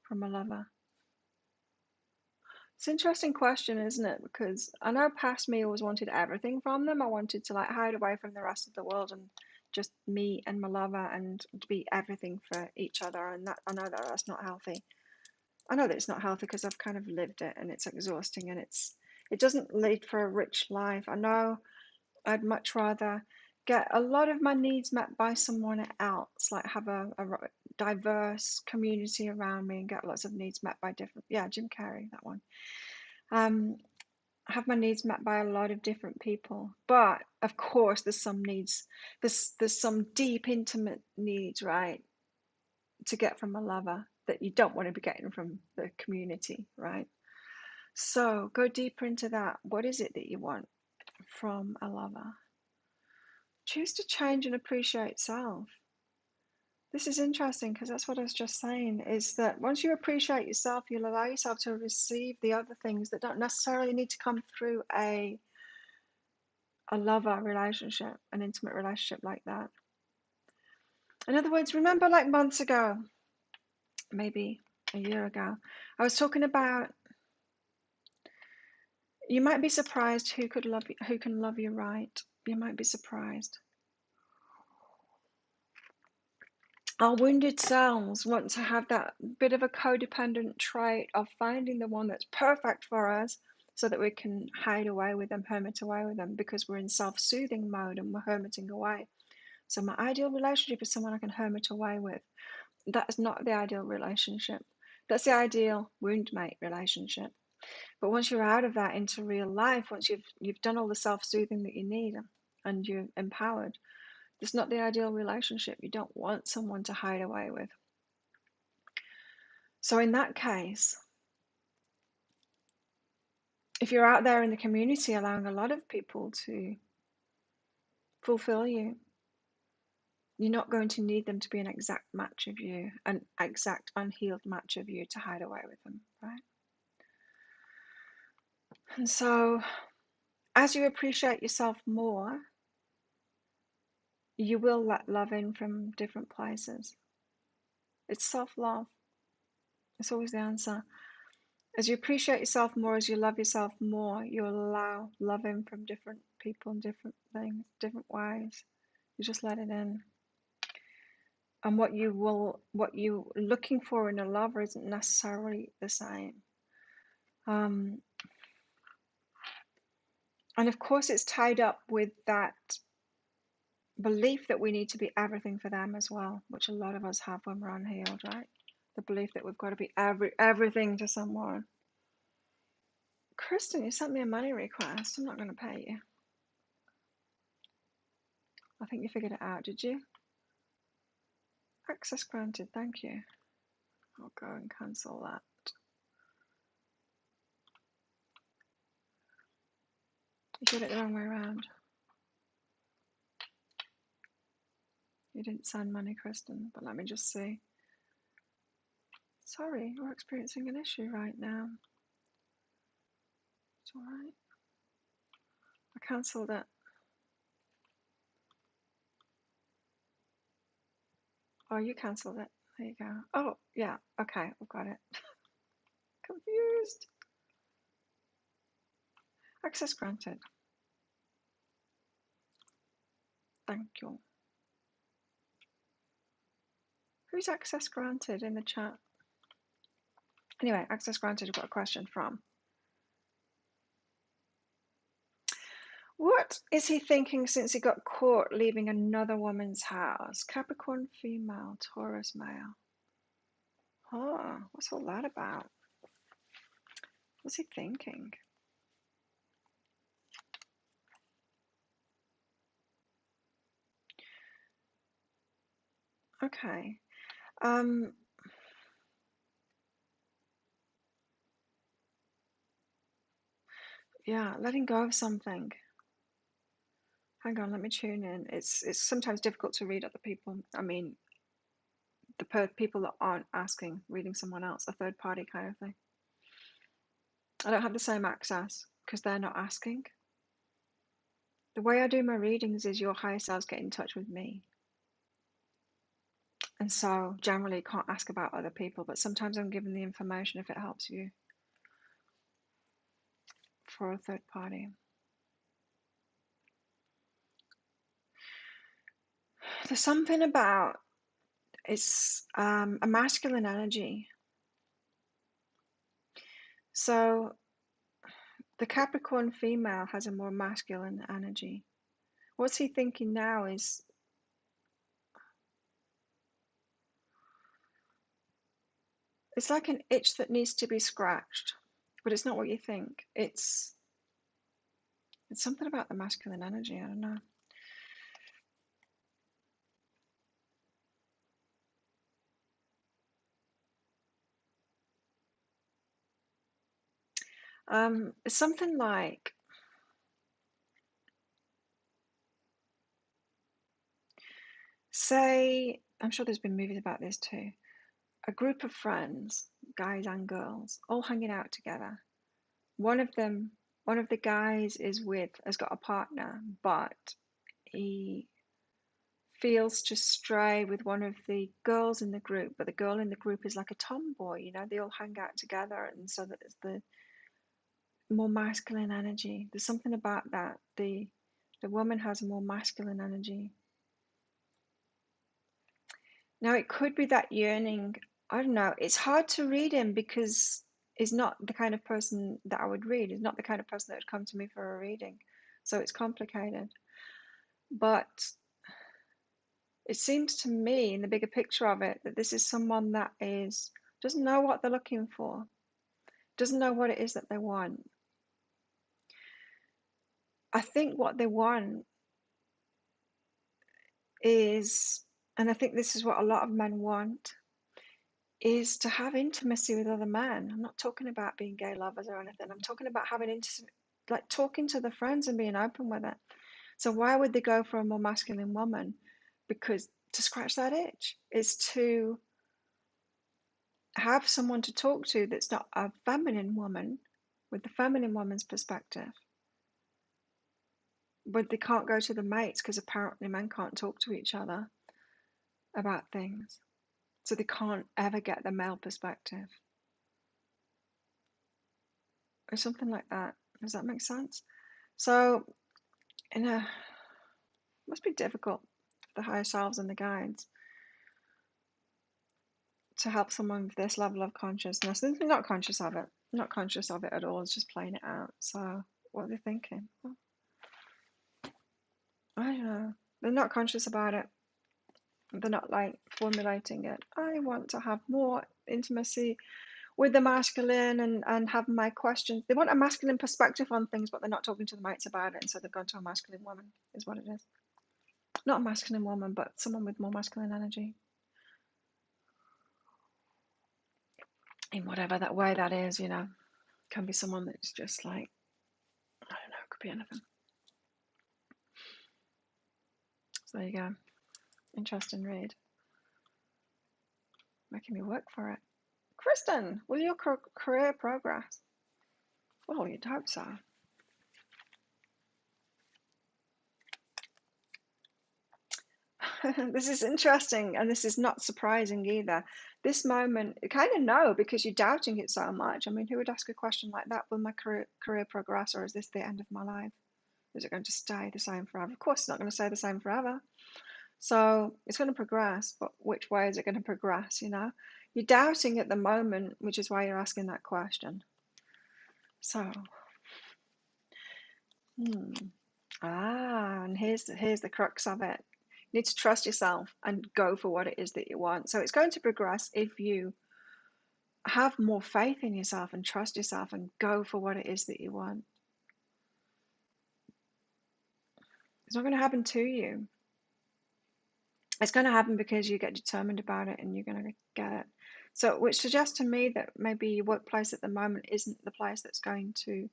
from a lover? It's an interesting question, isn't it? Because I know past me always wanted everything from them. I wanted to like hide away from the rest of the world and just me and my lover and to be everything for each other. And that I know that that's not healthy. I know that it's not healthy because I've kind of lived it and it's exhausting and it doesn't lead for a rich life. I know I'd much rather get a lot of my needs met by someone else, like have a diverse community around me and get lots of needs met by different, Jim Carrey, that one. Have my needs met by a lot of different people, but of course there's some needs, there's some deep intimate needs, right, to get from a lover that you don't want to be getting from the community, right? So go deeper into that. What is it that you want from a lover? Choose to change and appreciate self. This is interesting because that's what I was just saying, is that once you appreciate yourself, you'll allow yourself to receive the other things that don't necessarily need to come through a lover relationship, an intimate relationship like that. In other words, remember like months ago, maybe a year ago, I was talking about you might be surprised who can love you right. You might be surprised. Our wounded selves want to have that bit of a codependent trait of finding the one that's perfect for us so that we can hide away with them, hermit away with them, because we're in self-soothing mode and we're hermiting away. So my ideal relationship is someone I can hermit away with. That is not the ideal relationship. That's the ideal wound mate relationship. But once you're out of that into real life, once you've done all the self-soothing that you need and you're empowered, it's not the ideal relationship. You don't want someone to hide away with. So in that case, if you're out there in the community allowing a lot of people to fulfill you, you're not going to need them to be an exact match of you, an exact unhealed match of you to hide away with them, right? And so as you appreciate yourself more, you will let love in from different places. It's self-love. It's always the answer. As you appreciate yourself more, as you love yourself more, you'll allow love in from different people and different things, different ways. You just let it in. And what you're looking for in a lover isn't necessarily the same. And of course, it's tied up with that belief that we need to be everything for them as well, which a lot of us have when we're unhealed, right? The belief that we've got to be everything to someone. Kristen, you sent me a money request. I'm not going to pay you. I think you figured it out, did you? Access granted, thank you. I'll go and cancel that. You did it the wrong way around. You didn't send money, Kristen, but let me just see. Sorry, we're experiencing an issue right now. It's alright. I cancelled it. Oh, you cancelled it. There you go. Oh, yeah, okay, I've got it. Confused. Access granted. Thank you. Who's access granted in the chat? Anyway, access granted, I've got a question from. What is he thinking since he got caught leaving another woman's house? Capricorn female, Taurus male. Oh, what's all that about? What's he thinking? Okay. Yeah, letting go of something. Hang on, let me tune in. It's sometimes difficult to read other people. I mean, the people that aren't asking, reading someone else, a third party kind of thing. I don't have the same access because they're not asking. The way I do my readings is your higher selves get in touch with me. And so generally can't ask about other people, but sometimes I'm given the information if it helps you for a third party. There's something about it's a masculine energy. So the Capricorn female has a more masculine energy. What's he thinking now is it's like an itch that needs to be scratched, but it's not what you think. It's something about the masculine energy. I don't know. It's something like say, I'm sure there's been movies about this too. A group of friends, guys and girls, all hanging out together. One of the guys has got a partner, but he feels to stray with one of the girls in the group, but the girl in the group is like a tomboy, they all hang out together, and so that it's the more masculine energy. There's something about that. The woman has a more masculine energy. Now it could be that yearning. I don't know. It's hard to read him because he's not the kind of person that I would read. He's not the kind of person that would come to me for a reading. So it's complicated. But it seems to me in the bigger picture of it that this is someone that doesn't know what they're looking for, doesn't know what it is that they want. I think what they want is, and I think this is what a lot of men want, is to have intimacy with other men. I'm not talking about being gay lovers or anything. I'm talking about having like talking to the friends and being open with it. So why would they go for a more masculine woman? Because to scratch that itch is to have someone to talk to that's not a feminine woman with the feminine woman's perspective. But they can't go to the mates because apparently men can't talk to each other about things. So they can't ever get the male perspective. Or something like that. Does that make sense? So, it must be difficult for the higher selves and the guides to help someone with this level of consciousness. They're not conscious of it. Not conscious of it at all. It's just playing it out. So, what are they thinking? Well, I don't know. They're not conscious about it. They're not like formulating it. I want to have more intimacy with the masculine and have my questions. They want a masculine perspective on things, but they're not talking to the mates about it. And so they've gone to a masculine woman, is what it is. Not a masculine woman, but someone with more masculine energy. In whatever that way that is, you know. Can be someone that's just like, I don't know, could be anything. So there you go. Interesting read. Making me work for it. Kristen, will your career progress? Well, you'd hope so. This is interesting, and this is not surprising either. This moment, you kind of know because you're doubting it so much. I mean, who would ask a question like that? Will my career progress, or is this the end of my life? Is it going to stay the same forever? Of course, it's not going to stay the same forever. So it's going to progress, but which way is it going to progress, you know? You're doubting at the moment, which is why you're asking that question. So, and here's the crux of it. You need to trust yourself and go for what it is that you want. So it's going to progress if you have more faith in yourself and trust yourself and go for what it is that you want. It's not going to happen to you. It's going to happen because you get determined about it and you're going to get it. So, which suggests to me that maybe your workplace at the moment isn't the place that's going to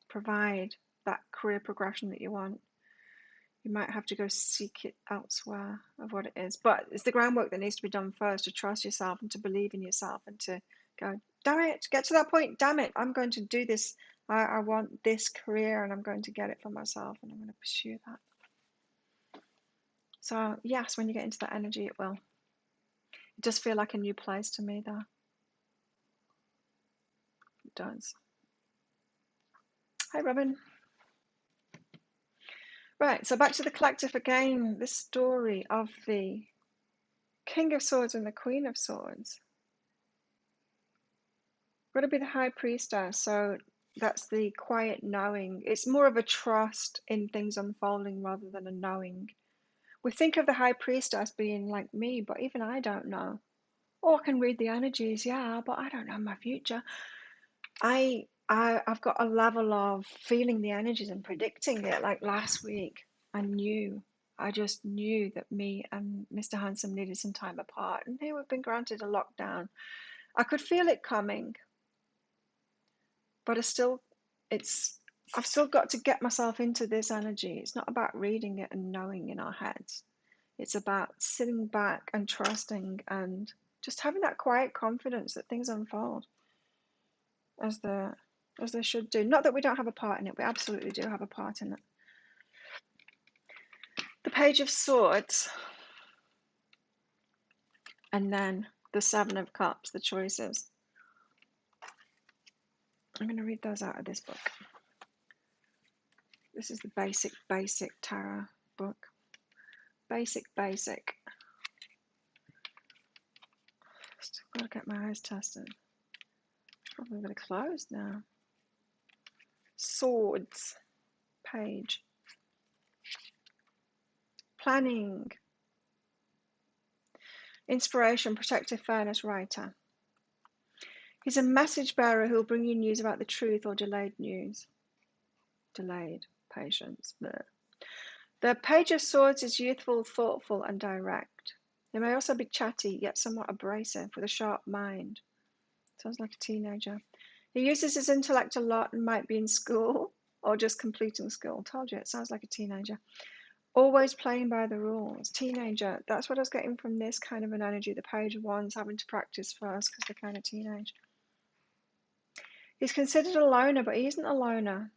provide that career progression that you want. You might have to go seek it elsewhere of what it is. But it's the groundwork that needs to be done first, to trust yourself and to believe in yourself and to go, damn it, get to that point, damn it, I'm going to do this. I want this career and I'm going to get it for myself and I'm going to pursue that. So yes, when you get into that energy, it will. It does feel like a new place to me, though. It does. Hi, Robin. Right, so back to the collective again. This story of the King of Swords and the Queen of Swords. Got to be the High Priestess, so that's the quiet knowing. It's more of a trust in things unfolding rather than a knowing. We think of the High Priestess being like me, but even I don't know. Oh, I can read the energies, yeah, but I don't know my future. I've got a level of feeling the energies and predicting it. Like last week, I just knew that me and Mr. Handsome needed some time apart, and here we've been granted a lockdown. I could feel it coming, but I've still got to get myself into this energy. It's not about reading it and knowing in our heads. It's about sitting back and trusting and just having that quiet confidence that things unfold as they should do. Not that we don't have a part in it. We absolutely do have a part in it. The Page of Swords. And then the Seven of Cups, the choices. I'm going to read those out of this book. This is the basic tarot book. Basic. Still got to get my eyes tested. Probably going to close now. Swords. Page. Planning. Inspiration, protective fairness, writer. He's a message bearer who will bring you news about the truth or delayed news. Delayed. Patience. Bleh. The Page of Swords is youthful, thoughtful, and direct. They may also be chatty, yet somewhat abrasive, with a sharp mind. Sounds like a teenager. He uses his intellect a lot and might be in school or just completing school. Told you, it sounds like a teenager. Always playing by the rules. Teenager. That's what I was getting from this kind of an energy. The Page of Wands having to practice first because they're kind of teenage. He's considered a loner, but he isn't a loner.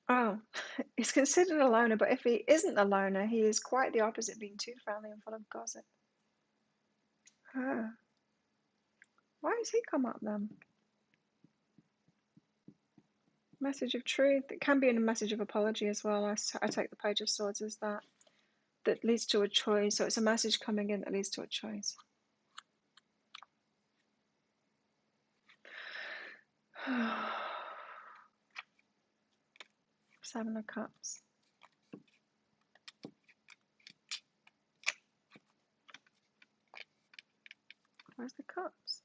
Oh, he's considered a loner, but if he isn't a loner, he is quite the opposite, being too friendly and full of gossip. Huh. Why has he come up then? Message of truth. It can be a message of apology as well. I take the Page of Swords as that leads to a choice. So it's a message coming in that leads to a choice. Seven of Cups. Where's the cups?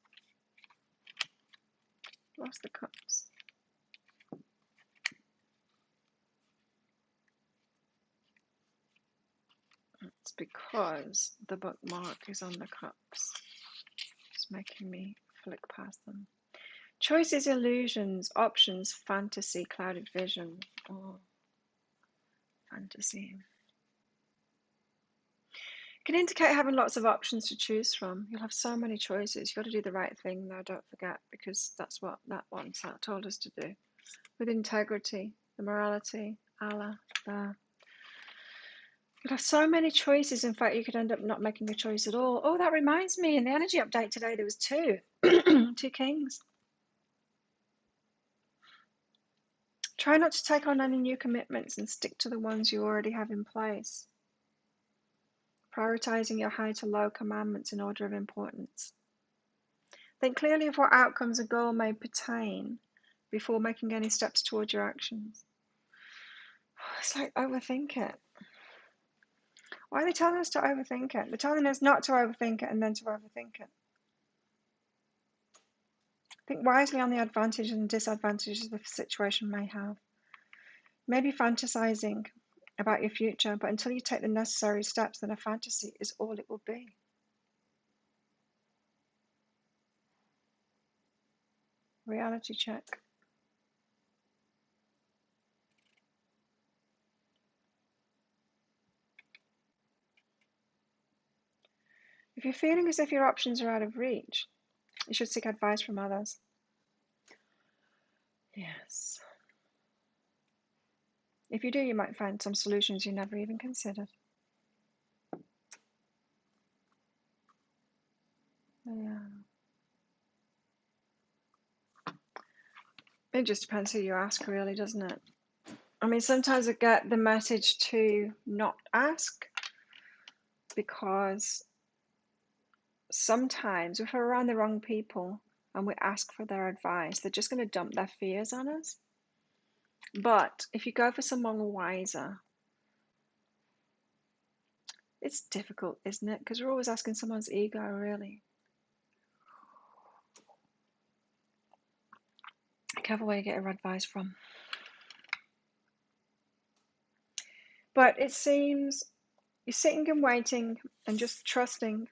Lost the cups. It's because the bookmark is on the cups. It's making me flick past them. Choices, illusions, options, fantasy, clouded vision. Oh, fantasy. It can indicate having lots of options to choose from. You'll have so many choices. You've got to do the right thing though, don't forget, because that's what that one told us to do. With integrity, the morality, Allah, there. You'd have so many choices. In fact, you could end up not making a choice at all. Oh, that reminds me, in the energy update today, there was two. Two kings. Try not to take on any new commitments and stick to the ones you already have in place. Prioritizing your high to low commandments in order of importance. Think clearly of what outcomes a goal may pertain before making any steps towards your actions. It's like overthink it. Why are they telling us to overthink it? They're telling us not to overthink it and then to overthink it. Think wisely on the advantages and disadvantages the situation may have. Maybe fantasizing about your future, but until you take the necessary steps, then a fantasy is all it will be. Reality check. If you're feeling as if your options are out of reach, you should seek advice from others. Yes. If you do, you might find some solutions you never even considered. Yeah. It just depends who you ask, really, doesn't it? I mean, sometimes I get the message to not ask because sometimes if we're around the wrong people and we ask for their advice, they're just going to dump their fears on us. But if you go for someone wiser, it's difficult, isn't it? Because we're always asking someone's ego, really. Careful where you get your advice from. But it seems you're sitting and waiting and just trusting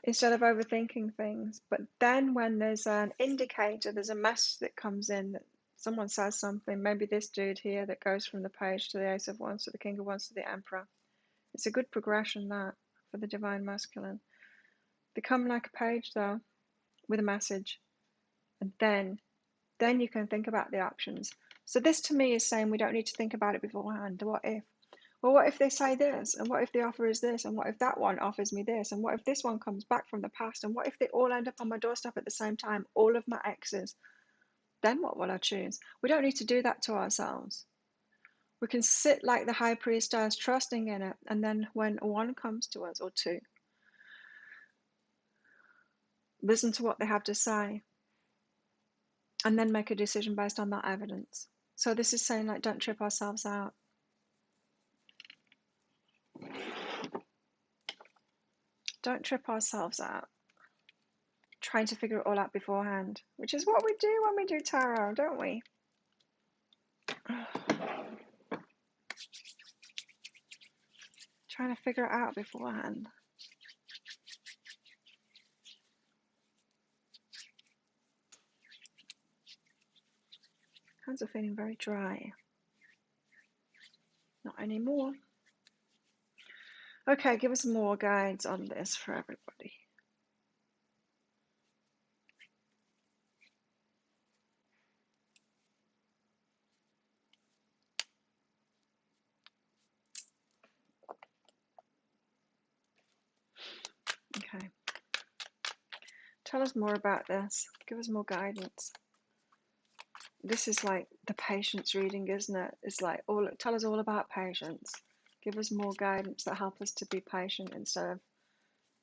instead of overthinking things. But then when there's an indicator, there's a message that comes in that someone says something, maybe this dude here that goes from the Page to the Ace of Wands to the King of Wands to the Emperor. It's a good progression, that, for the Divine Masculine. They come like a page, though, with a message. And then you can think about the options. So this to me is saying we don't need to think about it beforehand. What if? Well, what if they say this? And what if the offer is this? And what if that one offers me this? And what if this one comes back from the past? And what if they all end up on my doorstep at the same time? All of my exes. Then what will I choose? We don't need to do that to ourselves. We can sit like the high priestess, trusting in it. And then when one comes to us, or two, listen to what they have to say. And then make a decision based on that evidence. So this is saying, like, don't trip ourselves out. Don't trip ourselves out trying to figure it all out beforehand, which is what we do when we do tarot, don't we? Trying to figure it out beforehand. Hands are feeling very dry. Not anymore. Okay, give us more guides on this for everybody. Okay. Tell us more about this. Give us more guidance. This is like the patience reading, isn't it? It's like, tell us all about patience. Give us more guidance that help us to be patient instead of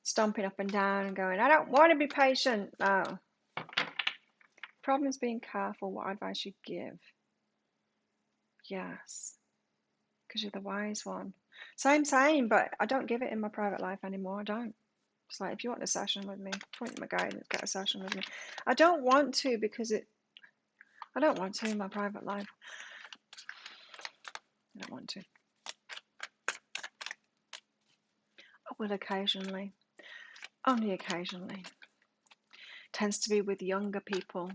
stomping up and down and going, I don't want to be patient. No. Problem is being careful what advice you give. Yes. Because you're the wise one. Same, but I don't give it in my private life anymore. I don't. It's like, if you want a session with me, point my guidance, get a session with me. I don't want to because I don't want to in my private life. I don't want to. I will occasionally. Only occasionally. Tends to be with younger people.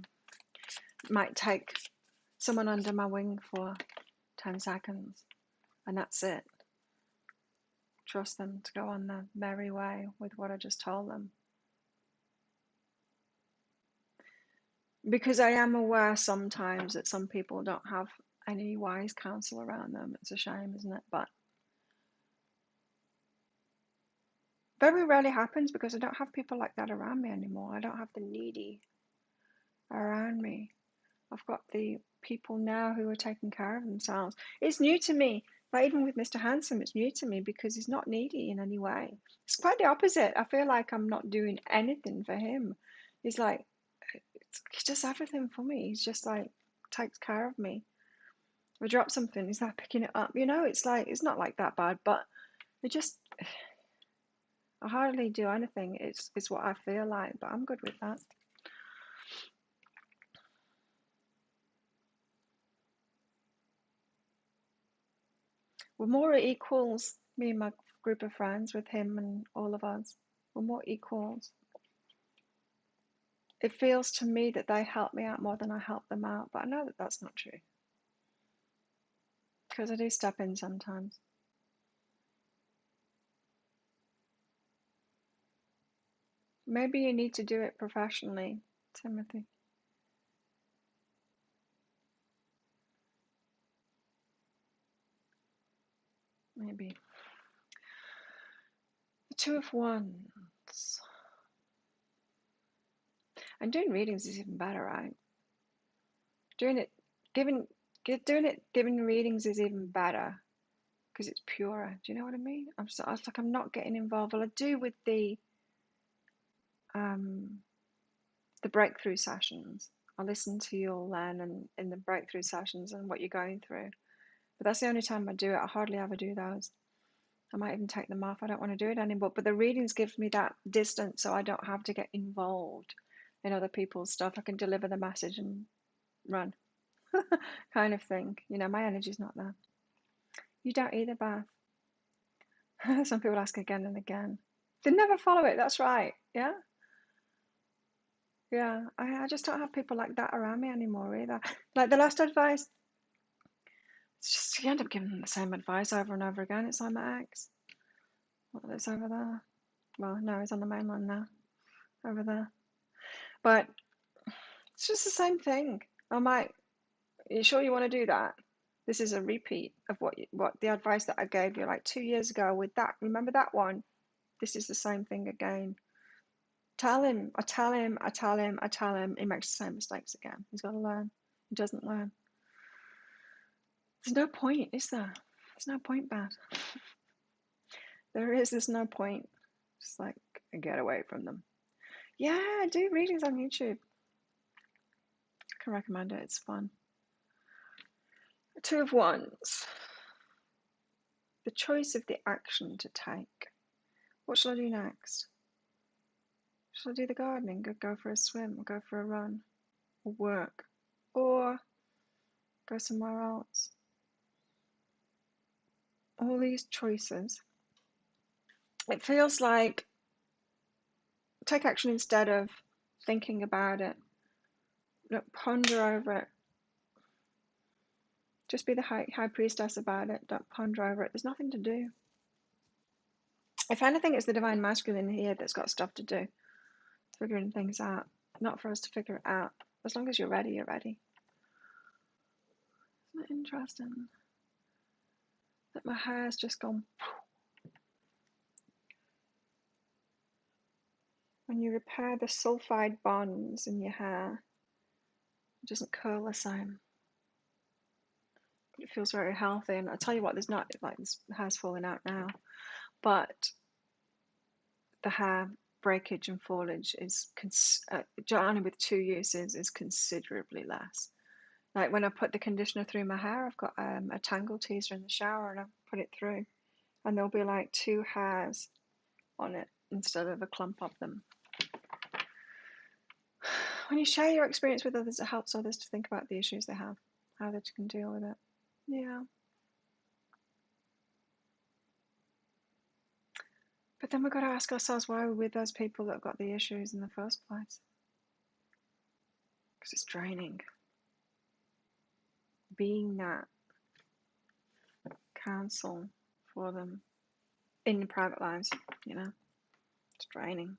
Might take someone under my wing for 10 seconds. And that's it. Trust them to go on their merry way with what I just told them. Because I am aware sometimes that some people don't have any wise counsel around them. It's a shame, isn't it? But very rarely happens because I don't have people like that around me anymore. I don't have the needy around me. I've got the people now who are taking care of themselves. It's new to me. But even with Mr. Handsome, it's new to me because he's not needy in any way. It's quite the opposite. I feel like I'm not doing anything for him. He's like, he does everything for me. He's just like, takes care of me. If I drop something, he's like picking it up. It's like, it's not like that bad, but it just, I hardly do anything. It's what I feel like, but I'm good with that. We're more equals, me and my group of friends, with him and all of us. We're more equals. It feels to me that they help me out more than I help them out, but I know that that's not true. Because I do step in sometimes. Maybe you need to do it professionally, Timothy. Maybe. The Two of Wands. And doing readings is even better, right? Giving readings is even better because it's purer. Do you know what I mean? I was like, I'm not getting involved. Well, I do with the breakthrough sessions. I listen to you all then and in the breakthrough sessions and what you're going through. But that's the only time I do it. I hardly ever do those. I might even take them off. I don't want to do it anymore. But the readings give me that distance so I don't have to get involved in other people's stuff. I can deliver the message and run kind of thing. My energy's not there. You don't either, Beth. Some people ask again and again. They never follow it. That's right. Yeah. Yeah. I just don't have people like that around me anymore either. Like the last advice, it's just you end up giving them the same advice over and over again. It's like my ex. Well, it's over there. Well, no, it's on the mainland now. Over there. But it's just the same thing. I'm like, are you sure you want to do that? This is a repeat of what the advice that I gave you like 2 years ago with that. Remember that one? This is the same thing again. Tell him. I tell him. He makes the same mistakes again. He's got to learn. He doesn't learn. There's no point, is there? There's no point, Beth. There's no point. Just like, get away from them. Yeah, do readings on YouTube. I can recommend it. It's fun. Two of Wands. The choice of the action to take. What shall I do next? Shall I do the gardening, go for a swim, or go for a run, or work, or go somewhere else? All these choices It feels like take action instead of thinking about it. Ponder over it. Just be the high priestess about it. Don't ponder over it. There's nothing to do. If anything, it's the divine masculine here that's got stuff to do, figuring things out. Not for us to figure it out. As long as you're ready, you're ready. Isn't it interesting that my hair's just gone? When you repair the sulfide bonds in your hair, it doesn't curl the same. But it feels very healthy. And I'll tell you what, there's not, like, this hair's falling out now, but the hair breakage and foliage is, only with 2 uses, is considerably less. Like when I put the conditioner through my hair, I've got a tangle teaser in the shower and I put it through, and there'll be like 2 hairs on it instead of a clump of them. When you share your experience with others, it helps others to think about the issues they have, how they can deal with it. Yeah. But then we've got to ask ourselves, why are we with those people that have got the issues in the first place? Because it's draining. Being that counsel for them in their private lives, you know, it's draining.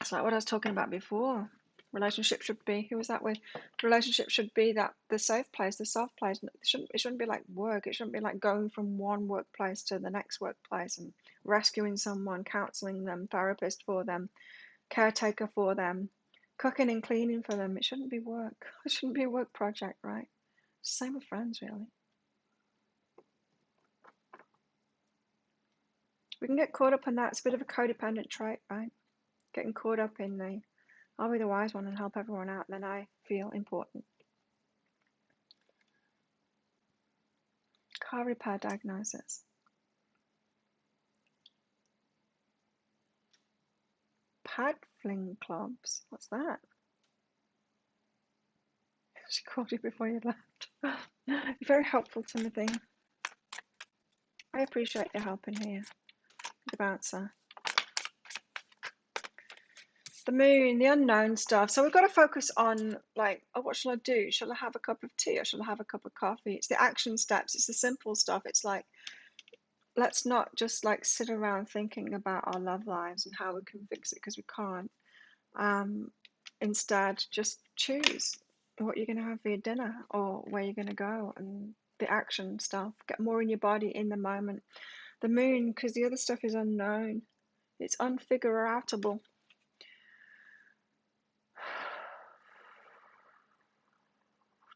It's like what I was talking about before. Relationship should be, who was that with? Relationship should be that the safe place, the soft place. It shouldn't be like work. It shouldn't be like going from one workplace to the next workplace and rescuing someone, counseling them, therapist for them, caretaker for them, cooking and cleaning for them. It shouldn't be work. It shouldn't be a work project, right? Same with friends, really. We can get caught up in that. It's a bit of a codependent trait, right? Getting caught up in the, I'll be the wise one and help everyone out, and then I feel important. Car repair diagnosis. Pad fling clubs. What's that? She called you before you left. You're very helpful, Timothy. I appreciate your help in here. The bouncer. The moon, the unknown stuff. So we've got to focus on, like, oh, what shall I do? Shall I have a cup of tea or shall I have a cup of coffee? It's the action steps. It's the simple stuff. It's like, let's not just like sit around thinking about our love lives and how we can fix it, because we can't. Instead, just choose what you're going to have for your dinner or where you're going to go, and the action stuff. Get more in your body in the moment. The moon, because the other stuff is unknown. It's unfigure-outable.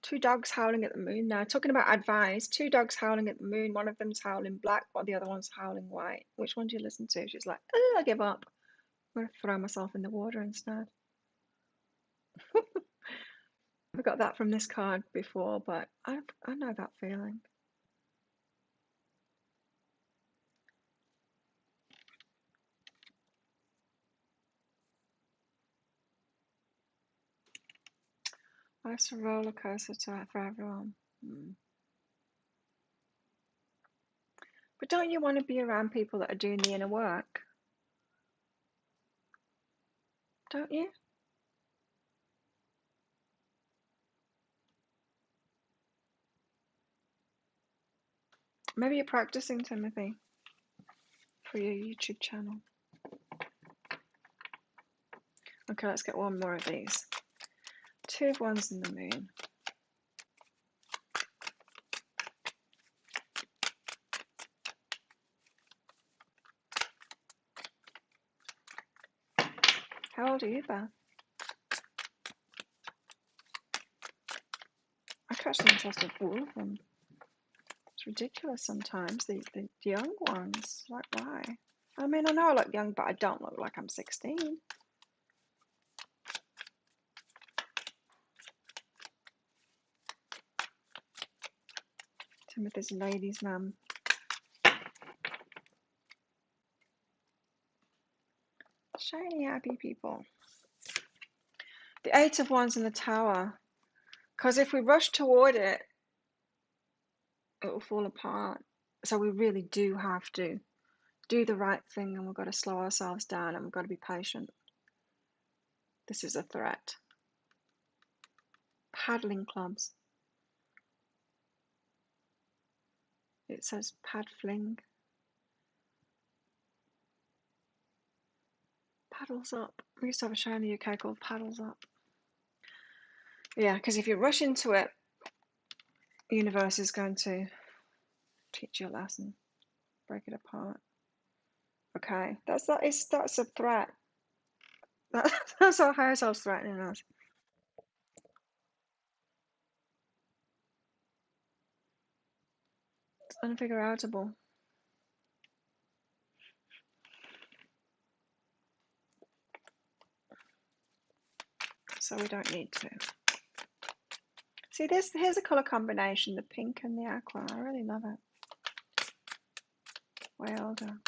Two dogs howling at the moon now. Talking about advice, 2 dogs howling at the moon. One of them's howling black while the other one's howling white. Which one do you listen to? She's like, oh, I give up. I'm going to throw myself in the water instead. I got that from this card before, but I know that feeling. Life's a roller coaster for everyone. But don't you want to be around people that are doing the inner work? Don't you? Maybe you're practicing, Timothy, for your YouTube channel. Okay, let's get one more of these. 2 of Wands in the moon. How old are you, Beth? I catch the interest of all of them. It's ridiculous sometimes, the young ones. Like, why? I mean, I know I look young, but I don't look like I'm 16. Timothy's a ladies' man. Shiny, happy people. The 8 of Wands in the Tower. Because if we rush toward it, it will fall apart. So we really do have to do the right thing, and we've got to slow ourselves down, and we've got to be patient. This is a threat. Paddling clubs. It says pad fling. Paddles up. We used to have a show in the UK called Paddles Up. Yeah, because if you rush into it, the universe is going to teach you a lesson. Break it apart. Okay, that's a threat. That's our higher self threatening us. It's unfigureoutable. So we don't need to. See, here's a colour combination, the pink and the aqua. I really love it. Way older.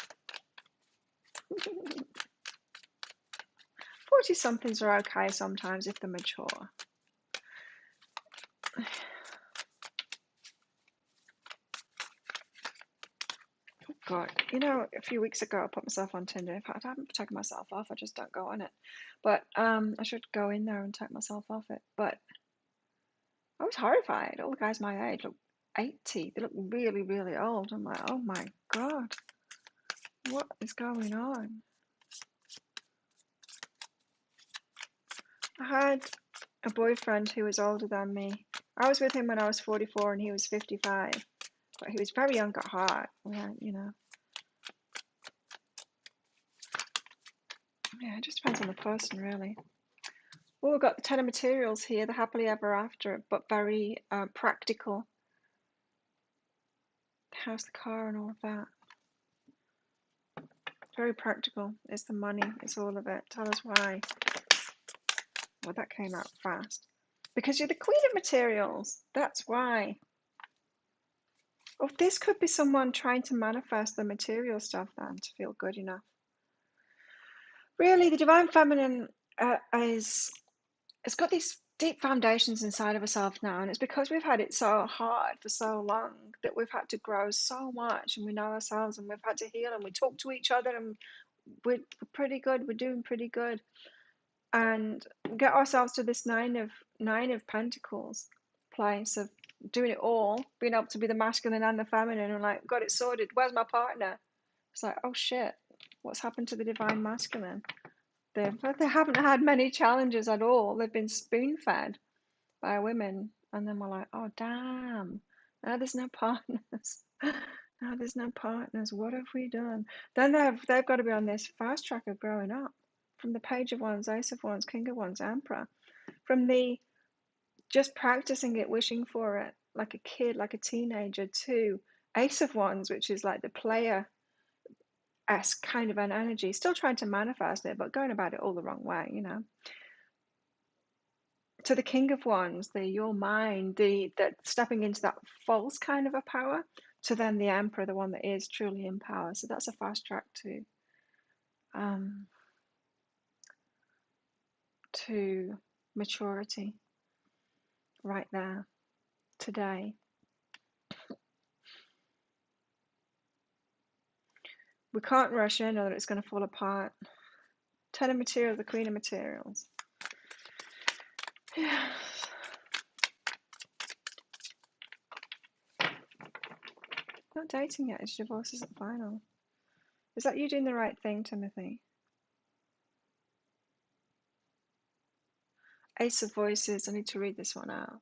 40-somethings are okay sometimes if they're mature. God, you know, a few weeks ago I put myself on Tinder. In fact, I haven't taken myself off. I just don't go on it. But I should go in there and take myself off it. But I was horrified. All the guys my age look 80. They look really, really old. I'm like, oh my God, what is going on? I had a boyfriend who was older than me. I was with him when I was 44 and he was 55. But he was very young at heart. Yeah, you know. Yeah, it just depends on the person, really. Well, we've got the Ten of Materials here, the happily ever after, but very practical. The house, the car, and all of that. Very practical. It's the money. It's all of it. Tell us why. Well, that came out fast. Because you're the Queen of Materials. That's why. Oh, this could be someone trying to manifest the material stuff then to feel good enough. Really, the Divine Feminine it's got these deep foundations inside of herself now, and it's because we've had it so hard for so long that we've had to grow so much, and we know ourselves, and we've had to heal, and we talk to each other, and we're pretty good. We're doing pretty good, and get ourselves to this nine of Pentacles place of doing it all, being able to be the masculine and the feminine, and like, got it sorted. Where's my partner? It's like, oh shit, what's happened to the divine masculine? They haven't had many challenges at all. They've been spoon fed by women, and then we're like, oh damn, now there's no partners. Now there's no partners. What have we done? Then they've got to be on this fast track of growing up, from the Page of Wands, Ace of Wands, King of Wands, Emperor, from the just practicing it, wishing for it, like a kid, like a teenager, to Ace of Wands, which is like the player esque kind of an energy, still trying to manifest it, but going about it all the wrong way, you know. To the King of Wands, the your mind, that stepping into that false kind of a power, to then the Emperor, the one that is truly in power. So that's a fast track um, to maturity right there today. We can't rush in or it's going to fall apart. Ten of Materials, the Queen of Materials. Yeah. Not dating yet, his divorce isn't final. Is that you doing the right thing, Timothy? Ace of Voices, I need to read this one out.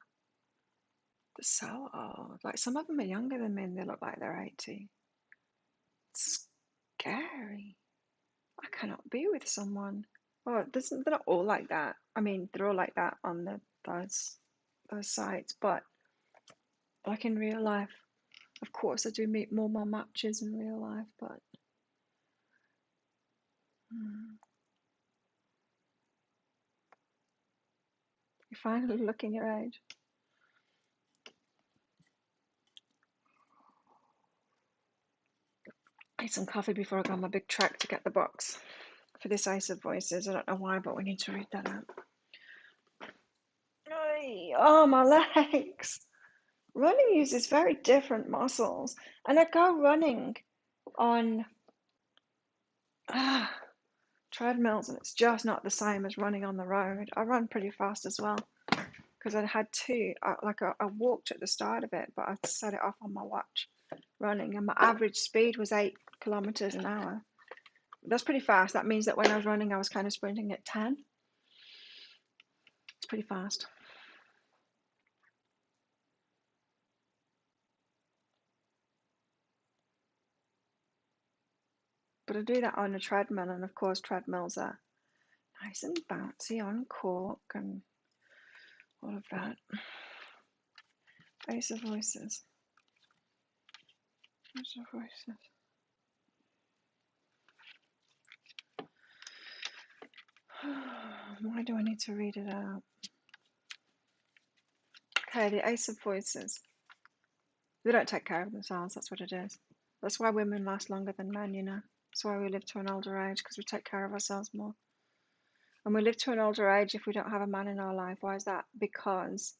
They're so old. Like, some of them are younger than me and they look like they're 80. It's scary. I cannot be with someone. Oh, they're not all like that. I mean, they're all like that on those sites, but like in real life, of course, I do meet more matches in real life, but you're finally looking your age. I need some coffee before I go on my big trek to get the box for this Ace of Voices. I don't know why, but we need to read that out. Oh, my legs. Running uses very different muscles, and I go running on treadmills, and it's just not the same as running on the road. I run pretty fast as well because I had I walked at the start of it, but I set it off on my watch running, and my average speed was 8 kilometers an hour. That's pretty fast. That means that when I was running, I was kind of sprinting at 10. It's pretty fast. But I do that on a treadmill, and of course treadmills are nice and bouncy on cork and all of that. Ace of Voices. Ace of Voices. Why do I need to read it out? Okay, the Ace of Voices. They don't take care of themselves, that's what it is. That's why women last longer than men, you know. That's why we live to an older age, because we take care of ourselves more. And we live to an older age if we don't have a man in our life. Why is that? Because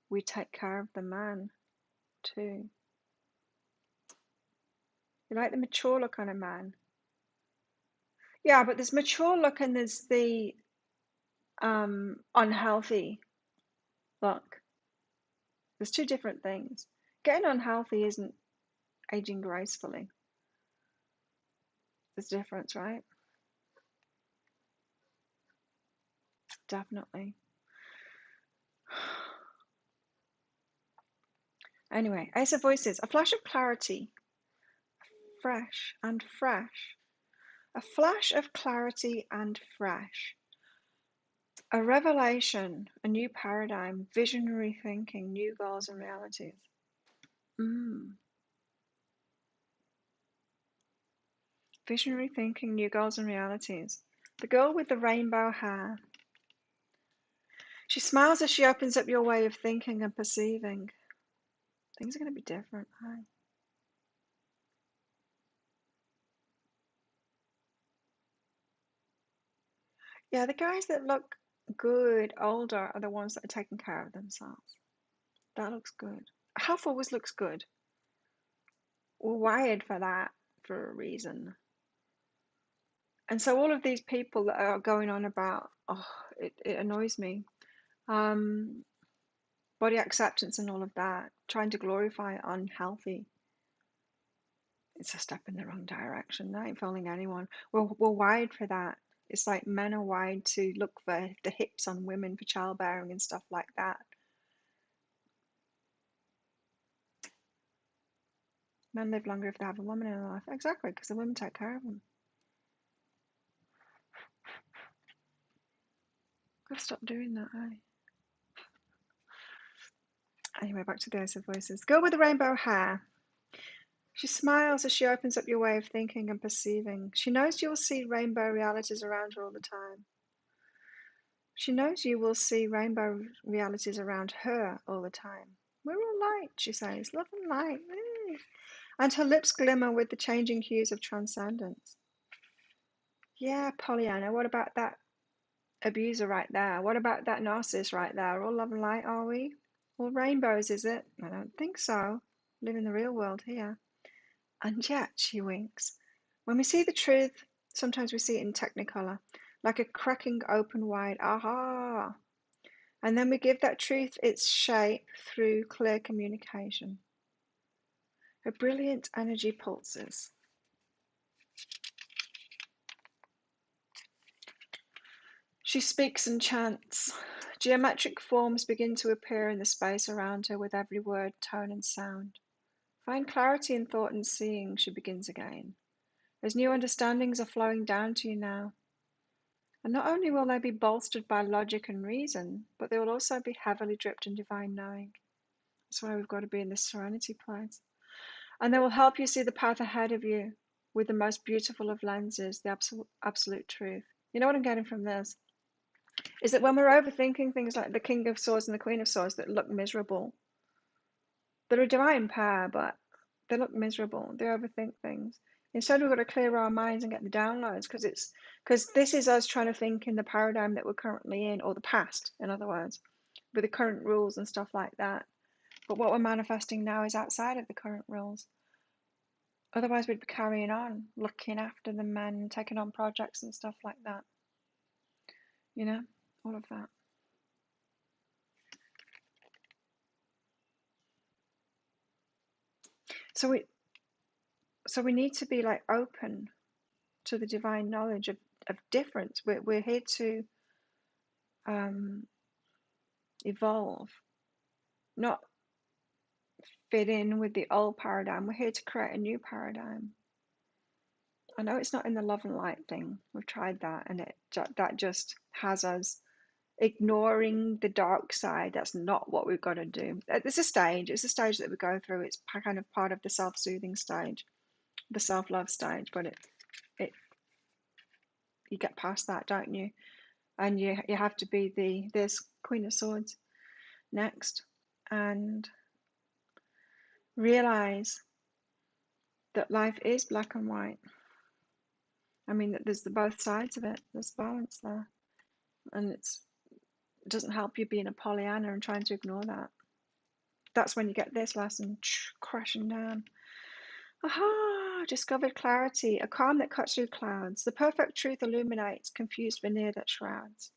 we take care of the man too. You like the mature look on a man? Yeah, but there's mature look and there's the unhealthy look. There's two different things. Getting unhealthy isn't aging gracefully. There's a difference, right? Definitely. Anyway, Ace of Voices. A flash of clarity. Fresh and fresh. A flash of clarity and fresh. A revelation, a new paradigm, visionary thinking, new goals and realities. Visionary thinking, new goals and realities. The girl with the rainbow hair. She smiles as she opens up your way of thinking and perceiving. Things are going to be different, huh? Yeah, the guys that look good, older, are the ones that are taking care of themselves. That looks good. Health always looks good. We're wired for that for a reason. And so all of these people that are going on about, it annoys me. Body acceptance and all of that, trying to glorify unhealthy. It's a step in the wrong direction. That ain't fooling anyone. We're wired for that. It's like men are wired to look for the hips on women for childbearing and stuff like that. Men live longer if they have a woman in their life. Exactly, because the women take care of them. Gotta stop doing that, eh? Anyway, back to the Ace of Voices. Girl with the rainbow hair. She smiles as she opens up your way of thinking and perceiving. She knows you will see rainbow realities around her all the time. She knows you will see rainbow realities around her all the time. We're all light, she says. Love and light. And her lips glimmer with the changing hues of transcendence. Yeah, Pollyanna, what about that abuser right there? What about that narcissist right there? All love and light, are we? All rainbows, is it? I don't think so. Live in the real world here. And yet, she winks. When we see the truth, sometimes we see it in technicolor, like a cracking open wide aha. And then we give that truth its shape through clear communication. Her brilliant energy pulses. She speaks and chants. Geometric forms begin to appear in the space around her with every word, tone, and sound. Find clarity in thought and seeing, she begins again. As new understandings are flowing down to you now. And not only will they be bolstered by logic and reason, but they will also be heavily dripped in divine knowing. That's why we've got to be in this serenity place. And they will help you see the path ahead of you with the most beautiful of lenses, the absolute truth. You know what I'm getting from this? Is that when we're overthinking things like the King of Swords and the Queen of Swords that look miserable, they're a divine pair, but they look miserable. They overthink things. Instead, we've got to clear our minds and get the downloads, because this is us trying to think in the paradigm that we're currently in, or the past, in other words, with the current rules and stuff like that. But what we're manifesting now is outside of the current rules. Otherwise, we'd be carrying on, looking after the men, taking on projects and stuff like that. You know, all of that. So we need to be like open to the divine knowledge of difference. We're here to evolve, not fit in with the old paradigm. We're here to create a new paradigm. I know it's not in the love and light thing. We've tried that, and that just has us ignoring the dark side. That's not what we've got to do. It's a stage. It's a stage that we go through. It's kind of part of the self-soothing stage, the self-love stage. But it you get past that, don't you? And you have to be there's Queen of Swords next, and realize that life is black and white. I mean, that there's the both sides of it. There's balance there, and it doesn't help you being a Pollyanna and trying to ignore that. That's when you get this lesson crashing down. Aha! Discovered clarity, a calm that cuts through clouds. The perfect truth illuminates, confused veneer that shrouds.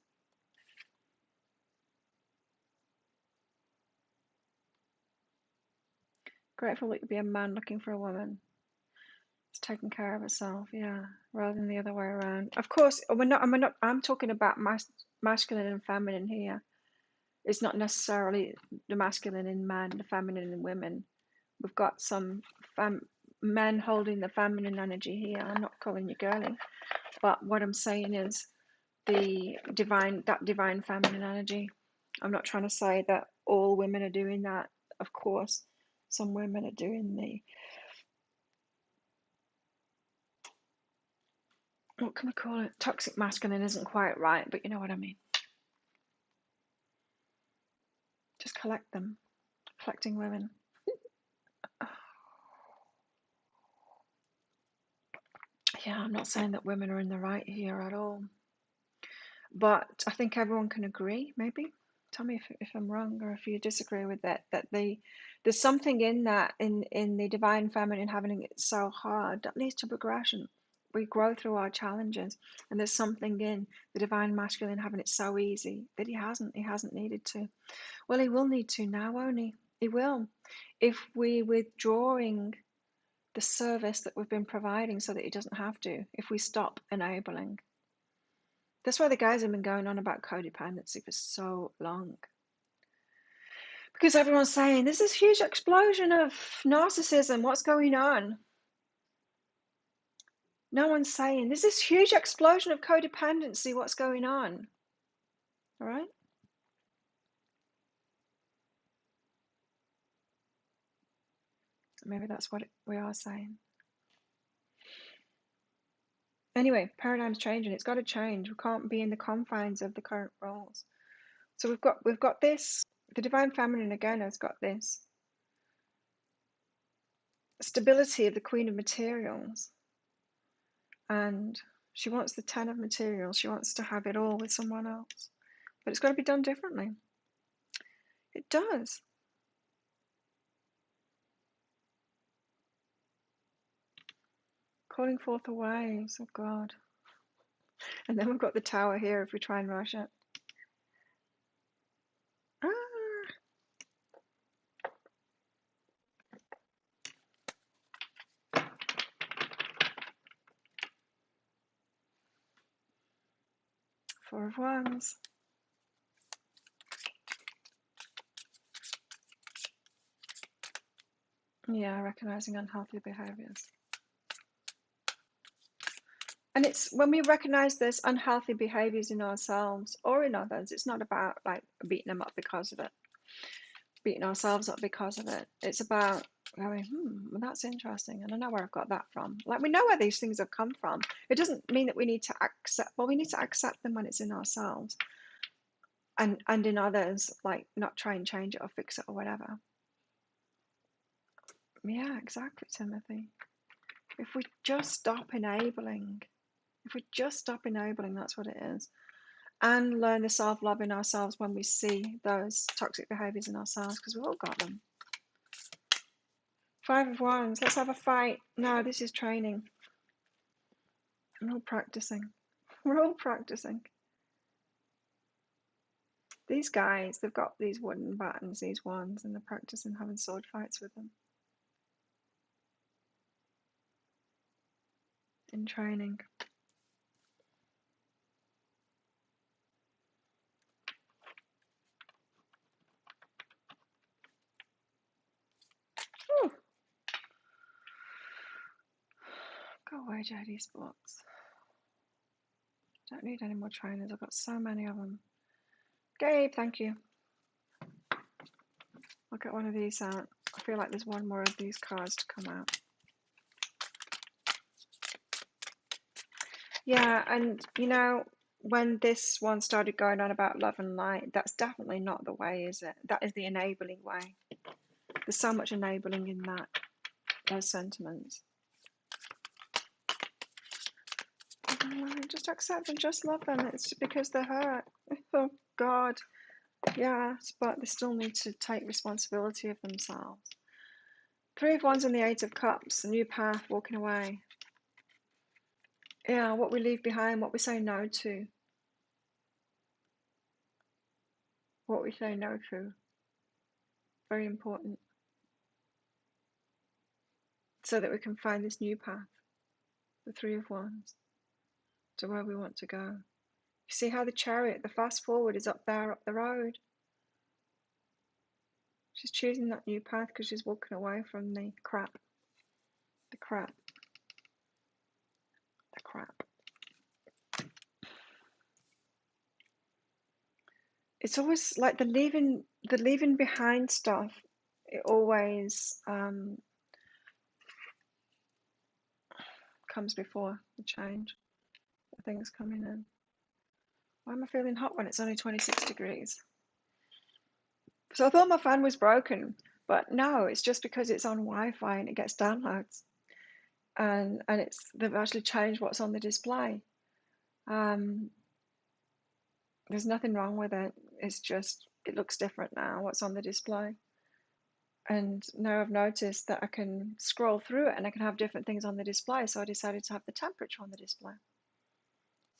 Grateful that you'd be a man looking for a woman. It's taking care of herself, yeah, rather than the other way around. Of course, I'm talking about masculine and feminine here. It's not necessarily the masculine in men, the feminine in women. We've got some men holding the feminine energy here. I'm not calling you girly, but what I'm saying is that divine feminine energy. I'm not trying to say that all women are doing that. Of course, some women are doing the, what can we call it? Toxic masculine isn't quite right, but you know what I mean. Just collect them. Collecting women. Yeah, I'm not saying that women are in the right here at all. But I think everyone can agree, maybe. Tell me if I'm wrong or if you disagree with that there's something in that, in the divine feminine having it so hard, that leads to progression. We grow through our challenges, and there's something in the divine masculine having it so easy that he hasn't needed to. Well, he will need to now, won't he? He will. If we withdrawing the service that we've been providing so that he doesn't have to, if we stop enabling. That's why the guys have been going on about codependency for so long. Because everyone's saying, there's this huge explosion of narcissism, what's going on? No one's saying, there's this huge explosion of codependency, what's going on? All right? Maybe that's what we are saying. Anyway, paradigm's changing. It's got to change. We can't be in the confines of the current roles. So we've got this. The divine feminine again has got this stability of the Queen of Materials, and she wants the 10 of Materials. She wants to have it all with someone else, but it's got to be done differently. It does. Calling forth the waves of God. And then we've got the Tower here if we try and rush it. Ah. 4 of Wands. Yeah, recognizing unhealthy behaviors. And it's when we recognize this unhealthy behaviors in ourselves or in others, it's not about like beating them up because of it, beating ourselves up because of it. It's about going, well, that's interesting, and I know where I've got that from. Like, we know where these things have come from. It doesn't mean that we need to accept, well, we need to accept them when it's in ourselves, and in others, like not try and change it or fix it or whatever. Yeah, exactly, Timothy. If we just stop enabling, that's what it is. And learn the self-love in ourselves when we see those toxic behaviors in ourselves, because we've all got them. Five of Wands. Let's have a fight. No, this is training. We're all practicing. We're all practicing. These guys, they've got these wooden buttons, these wands, and they're practicing having sword fights with them. In training. Whew. Go away, JD Sports. Don't need any more trainers. I've got so many of them. Gabe, thank you. I'll get one of these out. I feel like there's one more of these cards to come out. Yeah, and you know, when this one started going on about love and light, that's definitely not the way, is it? That is the enabling way. There's so much enabling in that, those sentiments. Just accept and just love them. It's because they're hurt. Oh God. Yes, but they still need to take responsibility of themselves. Three of Wands and the Eight of Cups. A new path, walking away. Yeah, what we leave behind, what we say no to. What we say no to. Very important. So that we can find this new path. The Three of Wands. To where we want to go. You see how the Chariot, the fast forward, is up there, up the road. She's choosing that new path because she's walking away from the crap. The crap. The crap. It's always like the leaving behind stuff. It always comes before the change. The things coming in. Why am I feeling hot when it's only 26 degrees? So I thought my fan was broken, but no, it's just because it's on Wi-Fi and it gets downloads, and they've actually changed what's on the display. There's nothing wrong with it. It's just it looks different now. What's on the display, and now I've noticed that I can scroll through it and I can have different things on the display. So I decided to have the temperature on the display.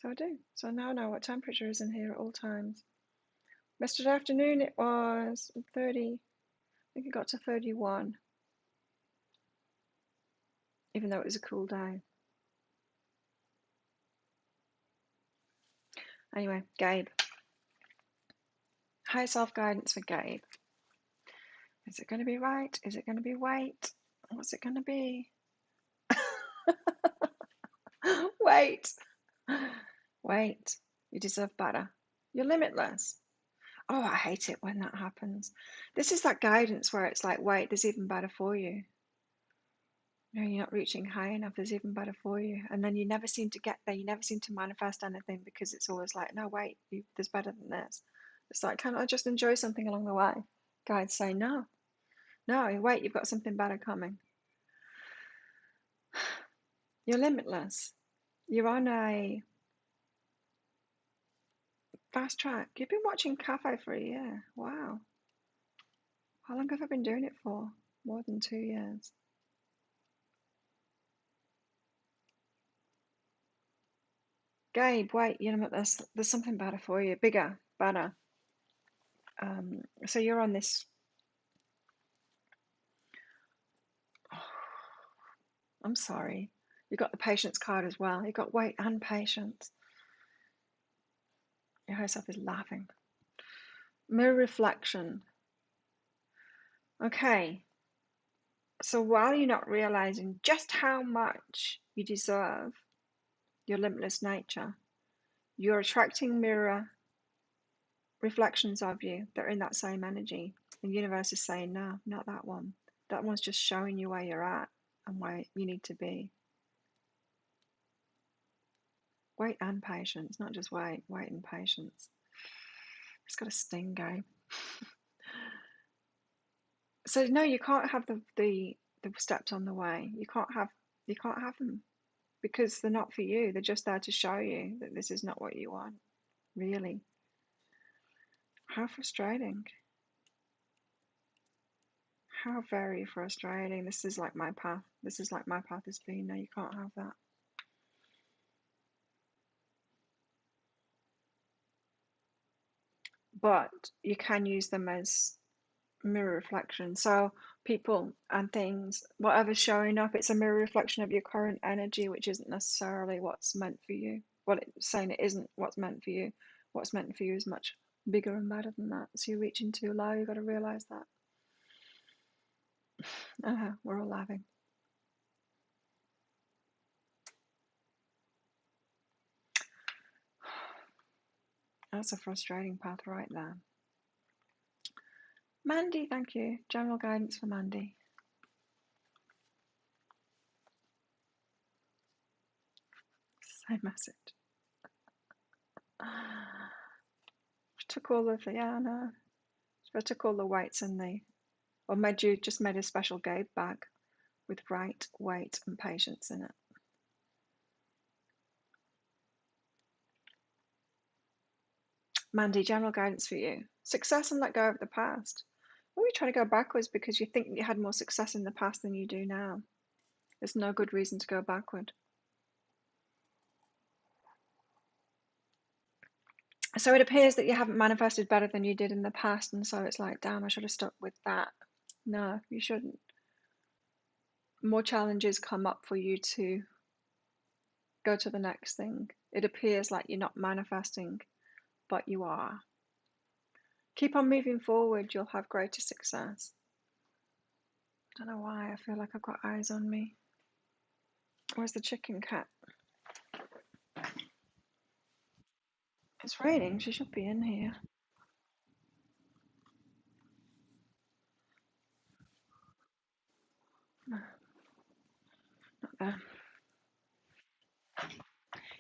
So I do. So now I know what temperature is in here at all times. Yesterday afternoon it was 30, I think it got to 31, even though it was a cool day. Anyway, Gabe. High self-guidance for Gabe. Is it going to be right? Is it going to be wait? What's it going to be? Wait. Wait. You deserve better. You're limitless. Oh, I hate it when that happens. This is that guidance where it's like, wait, there's even better for you. No, you're not reaching high enough. There's even better for you. And then you never seem to get there. You never seem to manifest anything because it's always like, no, wait, there's better than this. It's like, can't I just enjoy something along the way? Guides say, no, wait, you've got something better coming. You're limitless. You're on a fast track. You've been watching Cafe for a year. Wow. How long have I been doing it for? More than 2 years. Gabe, wait, you know, there's something better for you. Bigger, better. So you're on this. I'm sorry. You got the patience card as well. You got wait and patience. Your higher self is laughing. Mirror reflection. Okay. So while you're not realizing just how much you deserve your limitless nature, you're attracting mirror reflections of you that are in that same energy. The universe is saying, no, not that one. That one's just showing you where you're at and where you need to be. Wait and patience, not just wait and patience. It's got a sting, Gabe. So no, you can't have the steps on the way. You can't have them because they're not for you. They're just there to show you that this is not what you want. Really. How frustrating. How very frustrating. This is like my path. This is like my path has been. No, you can't have that. But you can use them as mirror reflection. So people and things, whatever's showing up, it's a mirror reflection of your current energy, which isn't necessarily what's meant for you. Well, it's saying it isn't what's meant for you. What's meant for you is much bigger and better than that. So you're reaching too low. You've got to realize that. We're all laughing. That's a frustrating path right there. Mandy, thank you. General guidance for Mandy. Same message. Took all of the, yeah, no. I took all the weights and or just made a special Gabe bag with right, weight, and patience in it. Mandy, general guidance for you. Success and let go of the past. Well, you try to go backwards because you think you had more success in the past than you do now. There's no good reason to go backward. So it appears that you haven't manifested better than you did in the past, and so it's like, damn, I should have stuck with that. No, you shouldn't. More challenges come up for you to go to the next thing. It appears like you're not manifesting, but you are. Keep on moving forward, you'll have greater success. I don't know why, I feel like I've got eyes on me. Where's the chicken cat? It's raining, she should be in here. No, not there.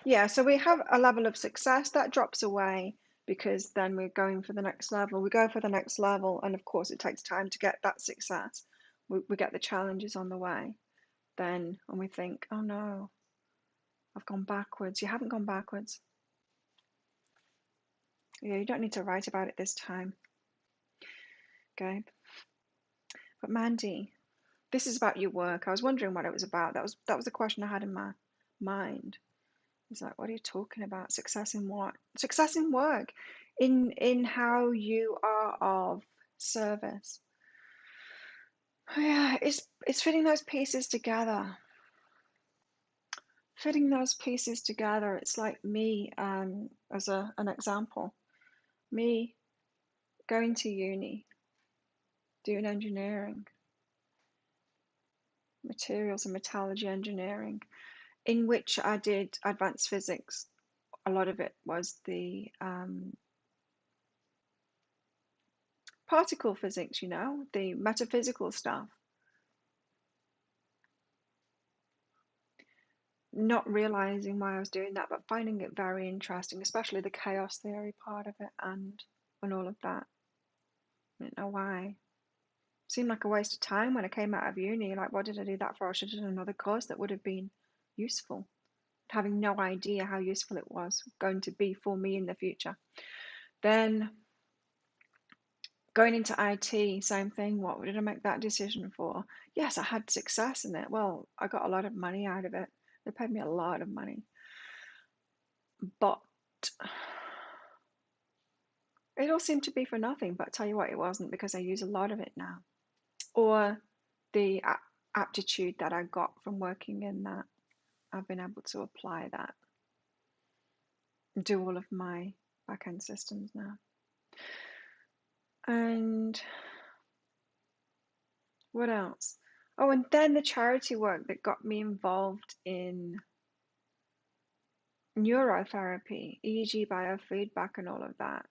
Yeah, so we have a level of success that drops away because then we're going for the next level. We go for the next level, and of course, it takes time to get that success. We get the challenges on the way, then, and we think, oh no, I've gone backwards. You haven't gone backwards. Yeah, you don't need to write about it this time, Gabe. But Mandy, this is about your work. I was wondering what it was about. That was the question I had in my mind. It's like, what are you talking about? Success in what? Success in work, in how you are of service. Yeah, it's fitting those pieces together. Fitting those pieces together. It's like me, as an example, me going to uni, doing engineering, materials and metallurgy engineering, in which I did advanced physics. A lot of it was the particle physics, the metaphysical stuff. Not realizing why I was doing that, but finding it very interesting, especially the chaos theory part of it and all of that. I don't know why. Seemed like a waste of time when I came out of uni. Like, what did I do that for? I should have done another course that would have been useful, having no idea how useful it was going to be for me in the future. Then going into IT, same thing. What did I make that decision for? Yes, I had success in it. Well, I got a lot of money out of it. They paid me a lot of money. But it all seemed to be for nothing. But tell you what, it wasn't, because I use a lot of it now. Or the aptitude that I got from working in that, I've been able to apply that and do all of my back-end systems now. And what else? Oh, and then the charity work that got me involved in neurotherapy, EEG biofeedback, and all of that.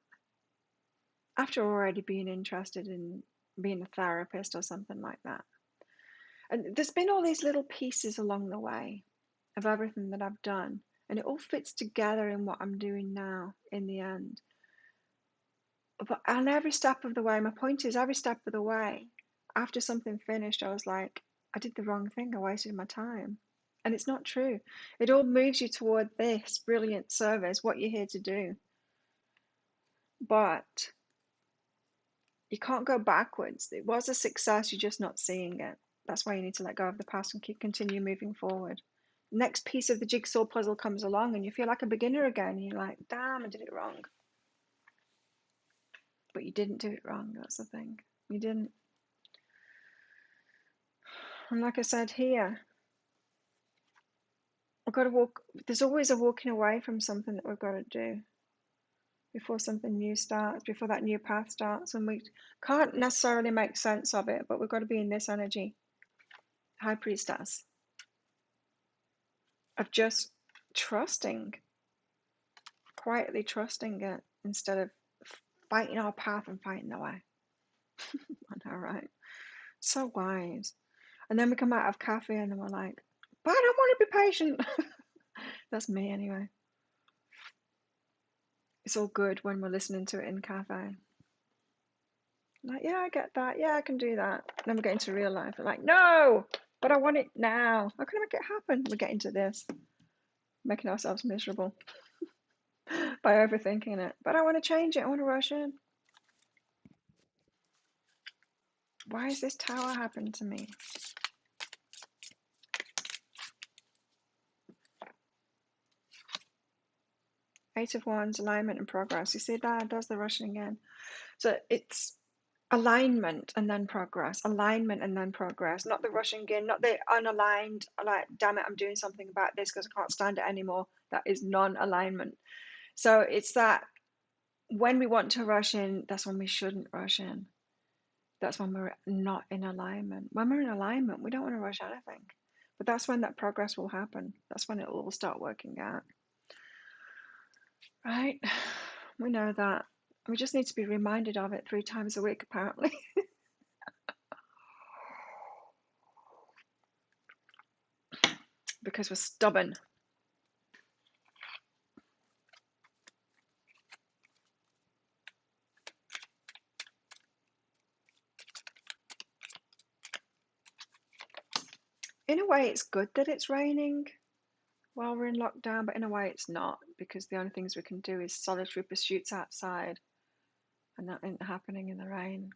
After already being interested in being a therapist or something like that. And there's been all these little pieces along the way of everything that I've done, and it all fits together in what I'm doing now in the end. But on every step of the way, my point is, every step of the way, after something finished, I was like, I did the wrong thing. I wasted my time. And it's not true. It all moves you toward this brilliant service, what you're here to do. But You can't go backwards. It was a success, you're just not seeing it. That's why you need to let go of the past and continue moving forward. Next piece of the jigsaw puzzle comes along and you feel like a beginner again. And you're like, damn, I did it wrong. But you didn't do it wrong. That's the thing. You didn't. And like I said here, we've got to walk. There's always a walking away from something that we've got to do before something new starts, before that new path starts. And we can't necessarily make sense of it, but we've got to be in this energy. High Priestess. Of just trusting, quietly trusting it instead of fighting our path and fighting the way. I know, right? So wise. And then we come out of cafe and then we're like, but I don't want to be patient. That's me anyway. It's all good when we're listening to it in cafe. Like, yeah, I get that. Yeah, I can do that. And then we get into real life. We're like, no, but I want it now. How can I make it happen? We get into this, making ourselves miserable by overthinking it. But I want to change it. I want to rush in. Why has this tower happened to me? Eight of Wands, alignment and progress. You see that? Does the rushing again. So it's alignment and then progress. Alignment and then progress. Not the rushing in, not the unaligned, like, damn it, I'm doing something about this because I can't stand it anymore. That is non-alignment. So it's that when we want to rush in, that's when we shouldn't rush in. That's when we're not in alignment. When we're in alignment, we don't want to rush anything. But that's when that progress will happen. That's when it will all start working out. Right? We know that. We just need to be reminded of it 3 times a week, apparently. Because we're stubborn. In a way, it's good that it's raining while we're in lockdown, but in a way it's not, because the only things we can do is solitary pursuits outside, and that isn't happening in the rain.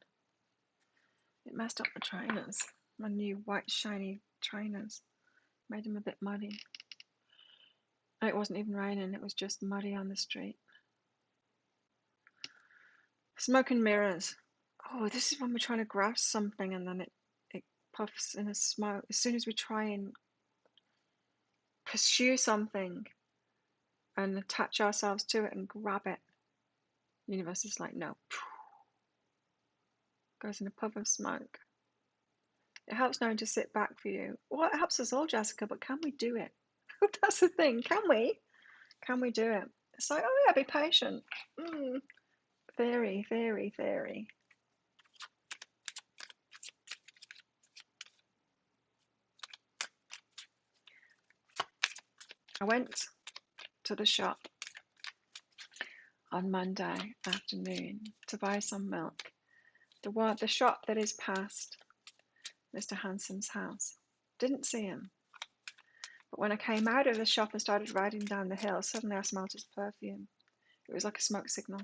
It messed up my trainers. My new white shiny trainers made them a bit muddy. And it wasn't even raining, it was just muddy on the street. Smoke and mirrors. Oh, this is when we're trying to grasp something and then it puffs in a smoke. As soon as we try and pursue something and attach ourselves to it and grab it, the universe is like, no. Goes in a puff of smoke. It helps knowing to sit back for you. Well, it helps us all, Jessica, but can we do it? That's the thing. Can we? Can we do it? It's like, oh yeah, be patient. Theory, theory, theory. I went to the shop on Monday afternoon to buy some milk. The shop that is past Mr. Hanson's house. Didn't see him. But when I came out of the shop and started riding down the hill, suddenly I smelled his perfume. It was like a smoke signal.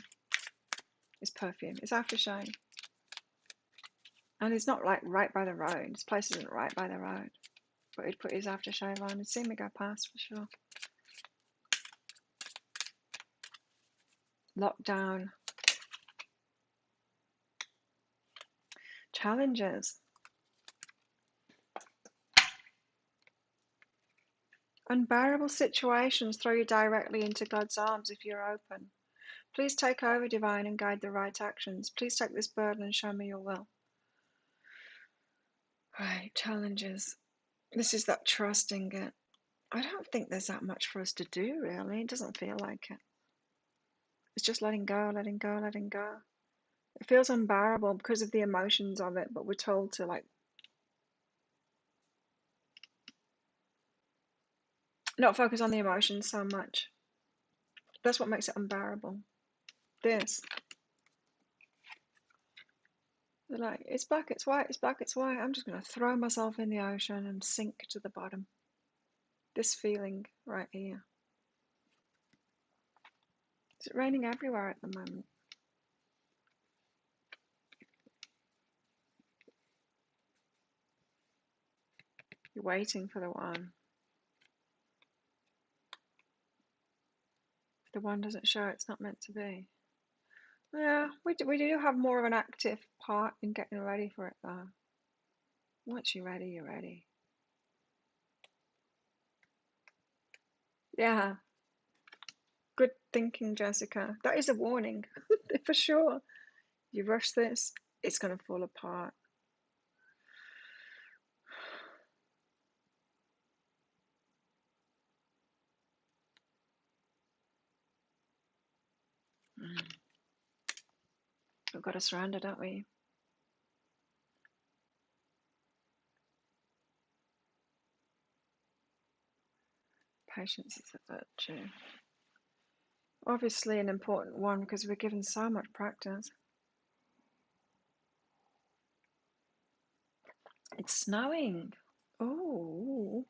His perfume. His aftershave. And it's not like right by the road. This place isn't right by the road. But he'd put his aftershave on and seen me go past for sure. Lockdown. Challenges. Unbearable situations throw you directly into God's arms if you're open. Please take over, Divine, and guide the right actions. Please take this burden and show me your will. Right, challenges. This is that trusting it. I don't think there's that much for us to do, really. It doesn't feel like it. It's just letting go, letting go, letting go. It feels unbearable because of the emotions of it, but we're told to, like, not focus on the emotions so much. That's what makes it unbearable. This. They're like, it's black, it's white, it's black, it's white. I'm just going to throw myself in the ocean and sink to the bottom. This feeling right here. Is it raining everywhere at the moment? You're waiting for the one. If the one doesn't show, it's not meant to be. Yeah, we do have more of an active part in getting ready for it though. Once you're ready, you're ready. Yeah, good thinking, Jessica. That is a warning, for sure. You rush this, it's going to fall apart. We've got to surrender, don't we? Patience is a virtue. Obviously an important one because we're given so much practice. It's snowing. Oh.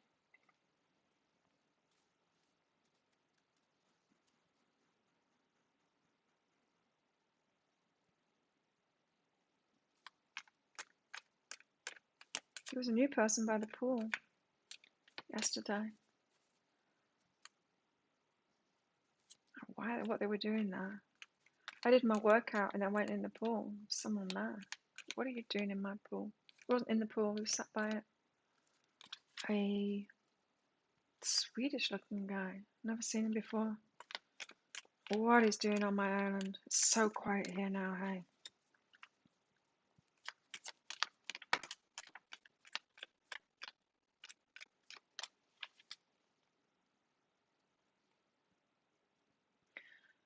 There was a new person by the pool yesterday. Why? What they were doing there? I did my workout and I went in the pool. Someone there. What are you doing in my pool? I wasn't in the pool. We sat by it. A Swedish-looking guy. Never seen him before. What he's doing on my island? It's so quiet here now. Hey.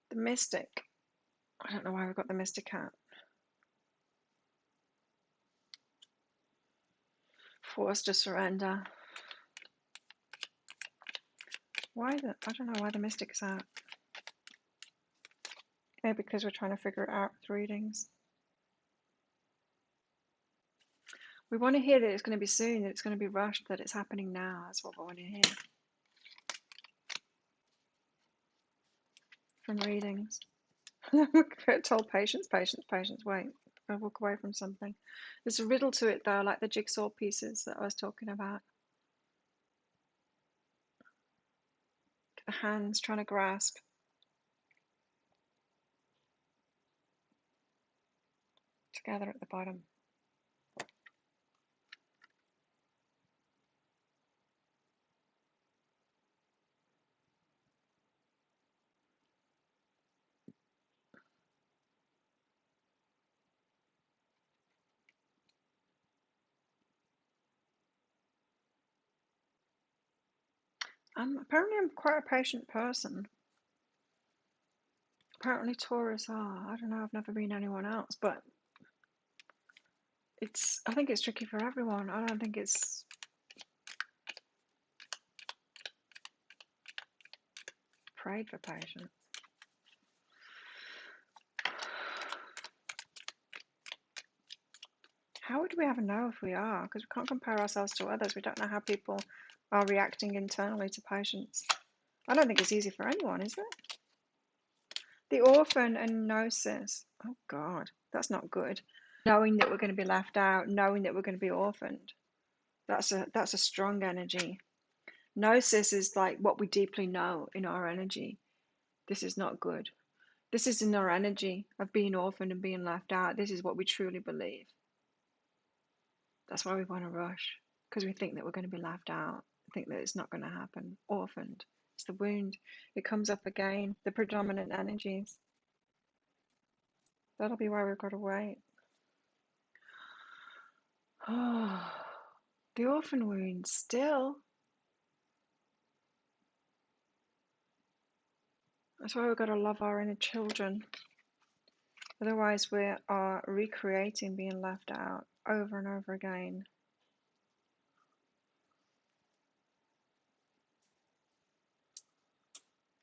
The Mystic. I don't know why we've got the Mystic out. Forced to surrender. Why the? I don't know why the Mystic's out. Maybe because we're trying to figure it out with readings. We want to hear that it's going to be soon, that it's going to be rushed, that it's happening now. That's what we want to hear from readings. Told patience, wait. I walk away from something. There's a riddle to it though, like the jigsaw pieces that I was talking about. The hands trying to grasp. Together at the bottom. Apparently I'm quite a patient person. Apparently Taurus are. I don't know, I've never been anyone else, but I think it's tricky for everyone. I don't think it's prayed for patience. How would we ever know if we are? Because we can't compare ourselves to others. We don't know how people are reacting internally to patience. I don't think it's easy for anyone, is it? The orphan and gnosis. Oh God, that's not good. Knowing that we're going to be left out, knowing that we're going to be orphaned. That's a strong energy. Gnosis is like what we deeply know in our energy. This is not good. This is in our energy of being orphaned and being left out. This is what we truly believe. That's why we want to rush, because we think that we're going to be left out. Think that it's not going to happen. Orphaned. It's the wound. It comes up again. The predominant energies. That'll be why we've got to wait. Oh, the orphan wound still. That's why we've got to love our inner children. Otherwise, we are recreating being left out over and over again.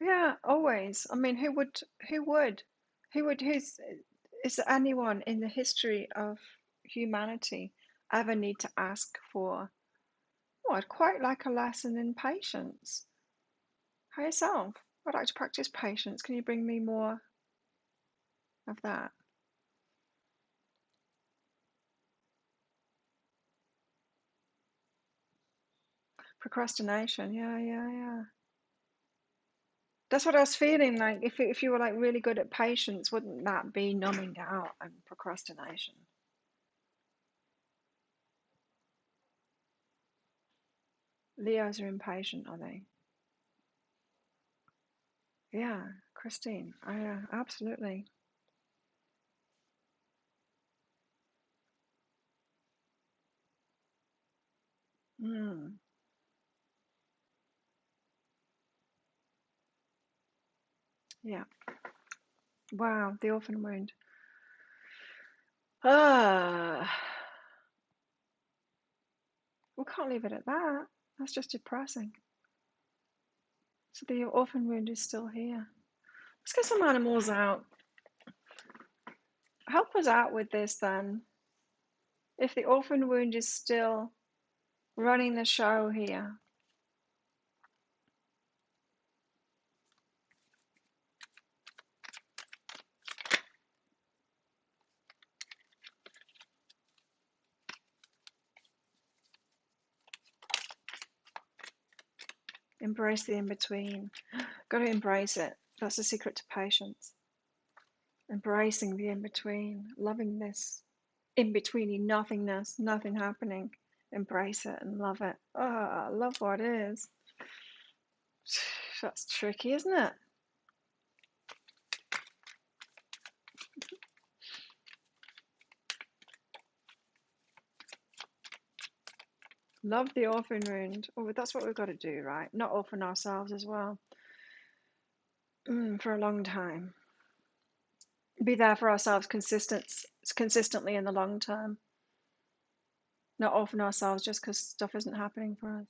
Yeah, always. I mean, is there anyone in the history of humanity ever need to ask for, oh, I'd quite like a lesson in patience. Hi yourself. I'd like to practice patience. Can you bring me more of that? Procrastination. Yeah. That's what I was feeling like. If you were like really good at patience, wouldn't that be numbing out and procrastination? Leos are impatient, are they? Yeah, Christine. Absolutely. Mm, yeah. Wow, the orphan wound. Ah, we can't leave it at that. That's just depressing. So the orphan wound is still here. Let's get some animals out. Help us out with this then. If the orphan wound is still running the show here. Embrace the in-between. Got to embrace it. That's the secret to patience. Embracing the in-between. Loving this in-betweeny nothingness, nothing happening. Embrace it and love it. Oh, I love what is. That's tricky, isn't it? Love the orphan wound. Oh, that's what we've got to do, right? Not orphan ourselves as well. For a long time. Be there for ourselves consistently in the long term. Not orphan ourselves just because stuff isn't happening for us.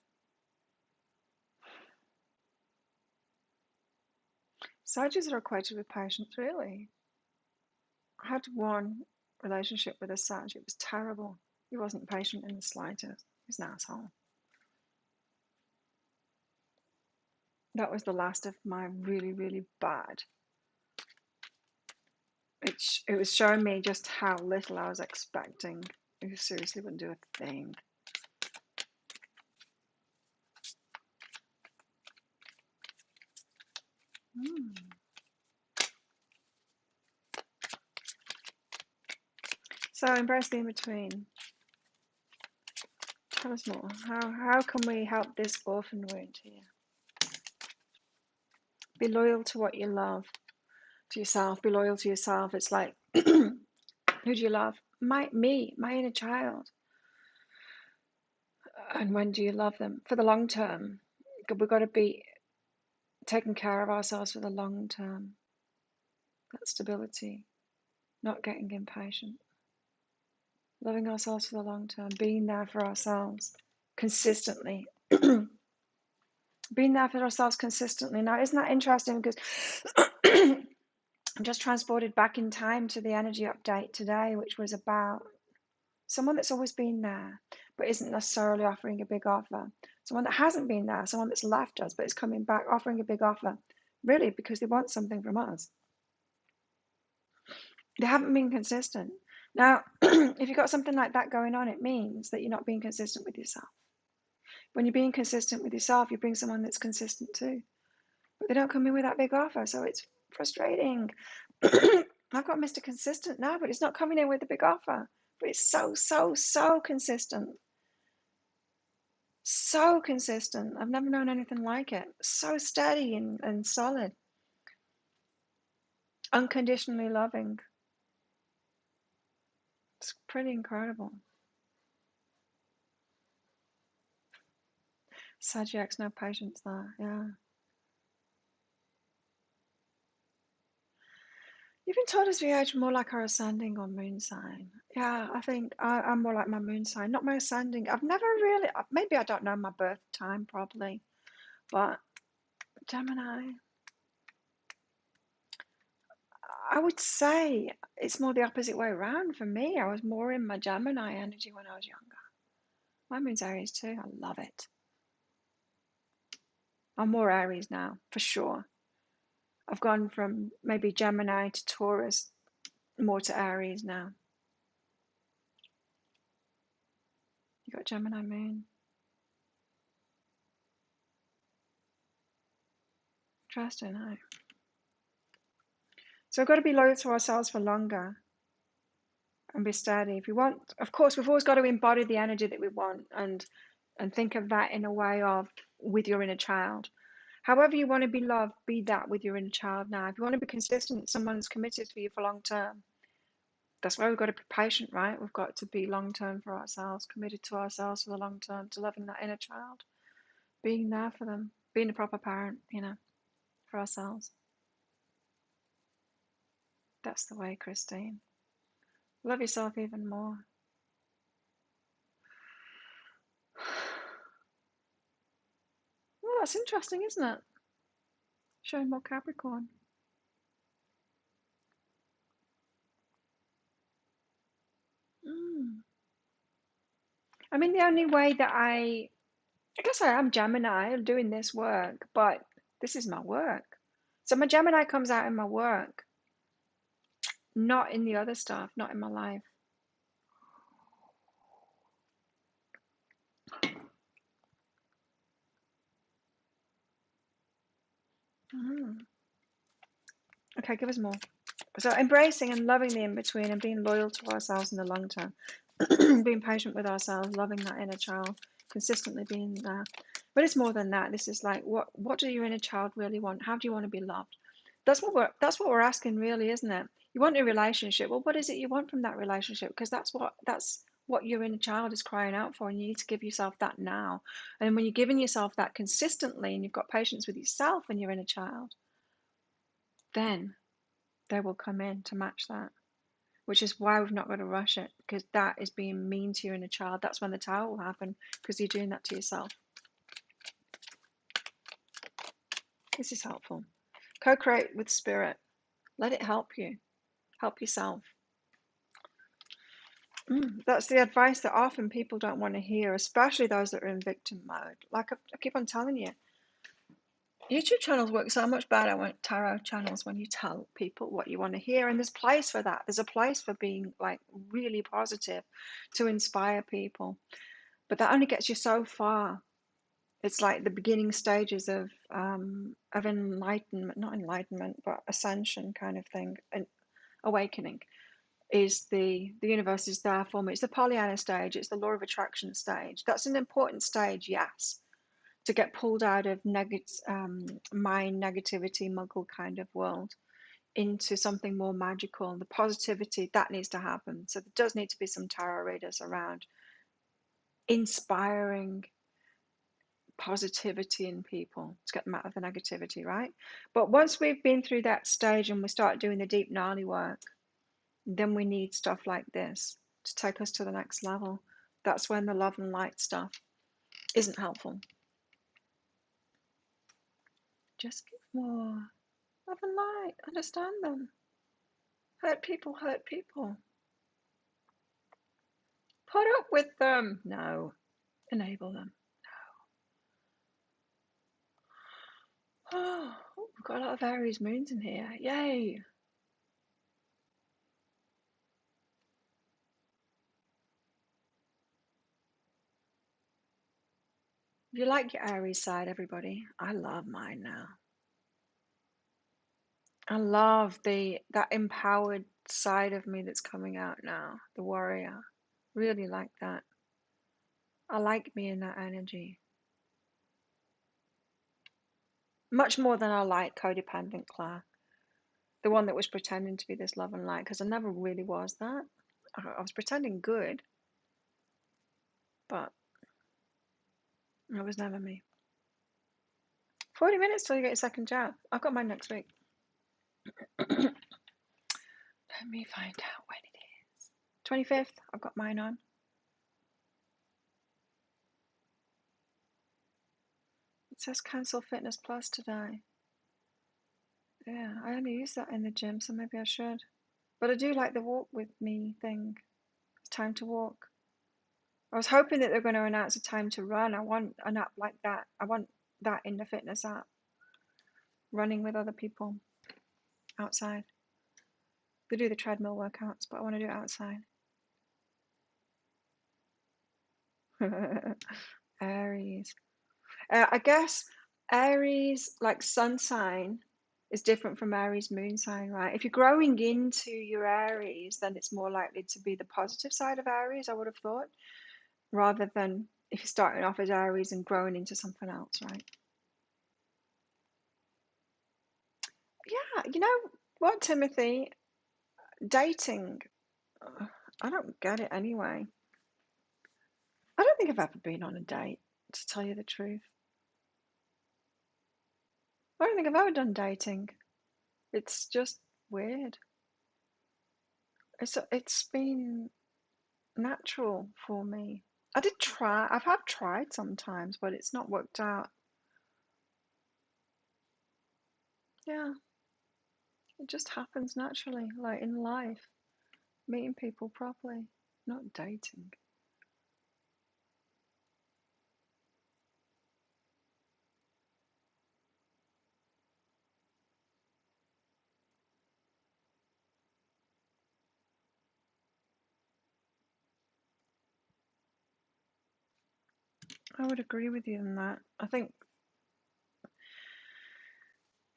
Sages are equated with patience, really. I had one relationship with a Sag. It was terrible. He wasn't patient in the slightest. He's an asshole. That was the last of my really, really bad. It was showing me just how little I was expecting. He seriously wouldn't do a thing. So embrace the in-between. Tell us more. How can we help this orphan wound here? Be loyal to what you love. To yourself. Be loyal to yourself. It's like, who do you love? My inner child. And when do you love them? For the long term. We've got to be taking care of ourselves for the long term. That stability. Not getting impatient. Loving ourselves for the long term. Being there for ourselves consistently. Being there for ourselves consistently. Now, isn't that interesting? Because I'm just transported back in time to the energy update today, which was about someone that's always been there, but isn't necessarily offering a big offer. Someone that hasn't been there, someone that's left us, but is coming back offering a big offer, really because they want something from us. They haven't been consistent. Now, if you've got something like that going on, it means that you're not being consistent with yourself. When you're being consistent with yourself, you bring someone that's consistent too. But they don't come in with that big offer, so it's frustrating. I've got Mr. Consistent now, but it's not coming in with a big offer. But it's so consistent. So consistent. I've never known anything like it. So steady and solid. Unconditionally loving. It's pretty incredible. Sagittarius, no patience there. Yeah. You've been told as we age more like our ascending or moon sign. Yeah, I think I'm more like my moon sign, not my ascending. I've never really, maybe I don't know my birth time probably, but Gemini, I would say it's more the opposite way around for me. I was more in my Gemini energy when I was younger. My moon's Aries too. I love it. I'm more Aries now, for sure. I've gone from maybe Gemini to Taurus, more to Aries now. You got Gemini moon. Interesting, eh? So we've got to be loyal to ourselves for longer and be steady. If we want, of course, we've always got to embody the energy that we want and think of that in a way of with your inner child. However you want to be loved, be that with your inner child now. If you want to be consistent, someone's committed to you for long term. That's why we've got to be patient, right? We've got to be long term for ourselves, committed to ourselves for the long term, to loving that inner child, being there for them, being a proper parent, for ourselves. That's the way, Christine. Love yourself even more. Well, that's interesting, isn't it? Showing more Capricorn. Mm. I mean, the only way that I guess I am Gemini doing this work, but this is my work. So my Gemini comes out in my work, not in the other stuff, not in my life. Mm. Okay, give us more. So embracing and loving the in-between and being loyal to ourselves in the long term. Being patient with ourselves, loving that inner child, consistently being there. But it's more than that. This is like what do your inner child really want? How do you want to be loved? That's what we're asking really, isn't it? You want a relationship. Well, what is it you want from that relationship? Because that's what your inner child is crying out for, and you need to give yourself that now. And when you're giving yourself that consistently and you've got patience with yourself and your inner child, then they will come in to match that. Which is why we've not got to rush it, because that is being mean to your inner child. That's when the tower will happen, because you're doing that to yourself. This is helpful. Co-create with spirit. Let it help you. Help yourself. That's the advice that often people don't want to hear, especially those that are in victim mode. Like I keep on telling you, YouTube channels work so much better when tarot channels when you tell people what you want to hear, and there's place for that. There's a place for being like really positive to inspire people, but that only gets you so far. It's like the beginning stages of enlightenment, not enlightenment, but ascension kind of thing, and awakening. Is the universe is there for me. It's the Pollyanna stage. It's the law of attraction stage. That's an important stage, yes, to get pulled out of mind negativity, muggle kind of world into something more magical. The positivity that needs to happen. So there does need to be some tarot readers around, inspiring positivity in people to get them out of the negativity, right? But once we've been through that stage and we start doing the deep gnarly work, then we need stuff like this to take us to the next level. That's when the love and light stuff isn't helpful. Just give more love and light. Understand them. Hurt people hurt people. Put up with them. No. Enable them. Oh, we've got a lot of Aries moons in here. Yay. If you like your Aries side, everybody, I love mine now. I love that empowered side of me that's coming out now, the warrior. Really like that. I like me in that energy. Much more than I like codependent Claire. The one that was pretending to be this love and light, because I never really was that. I was pretending good, but it was never me. 40 minutes till you get your second jab. I've got mine next week. Let me find out when it is. 25th, I've got mine on. It says cancel Fitness Plus today. Yeah, I only use that in the gym, so maybe I should. But I do like the walk with me thing. It's time to walk. I was hoping that they're going to announce a time to run. I want an app like that. I want that in the fitness app. Running with other people outside. They do the treadmill workouts, but I want to do it outside. Aries. I guess Aries, like sun sign, is different from Aries moon sign, right? If you're growing into your Aries, then it's more likely to be the positive side of Aries, I would have thought, rather than if you're starting off as Aries and growing into something else, right? Yeah, you know what, Timothy? Dating, I don't get it anyway. I don't think I've ever been on a date, to tell you the truth. I don't think I've ever done dating. It's just weird. It's been natural for me. I did try. I've tried sometimes, but it's not worked out. Yeah, it just happens naturally, like in life, meeting people properly, not dating. I would agree with you on that. I think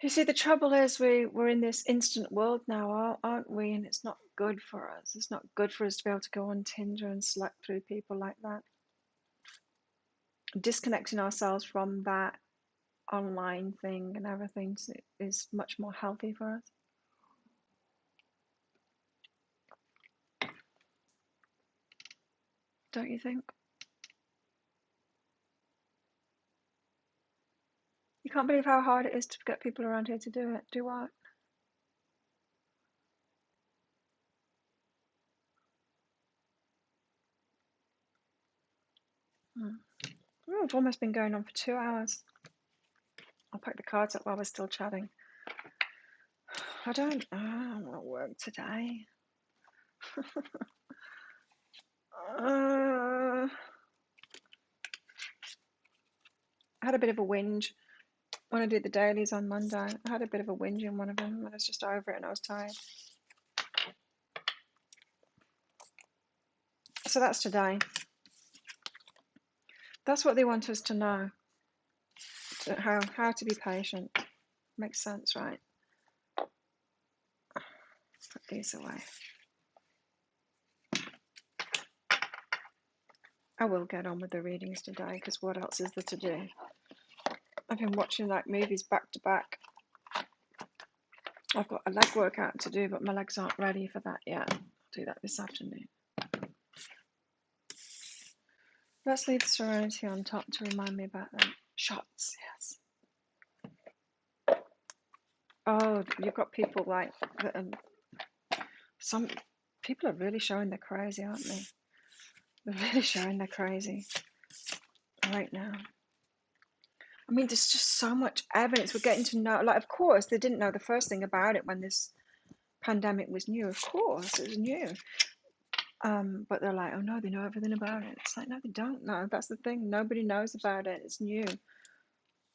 you see the trouble is we're in this instant world now, aren't we? And it's not good for us. It's not good for us to be able to go on Tinder and select through people like that. Disconnecting ourselves from that online thing and everything is much more healthy for us. Don't you think? You can't believe how hard it is to get people around here to do it. Do what? Oh, it's almost been going on for 2 hours. I'll pack the cards up while we're still chatting. I don't want to work today. I had a bit of a whinge when I did the dailies on Monday. I had a bit of a whinge in one of them, and I was just over it and I was tired. So that's today. That's what they want us to know. How to be patient. Makes sense, right? Put these away. I will get on with the readings today, because what else is there to do? I've been watching like movies back to back. I've got a leg workout to do, but my legs aren't ready for that yet. I'll do that this afternoon. Let's leave the Serenity on top to remind me about them. Shots, yes. Oh, you've got people like that. Some people are really showing they're crazy, aren't they? They're really showing they're crazy right now. I mean, there's just so much evidence. We're getting to know, like, of course, they didn't know the first thing about it when this pandemic was new. Of course, it was new. But they're like, oh no, they know everything about it. It's like, no, they don't know. That's the thing. Nobody knows about it. It's new.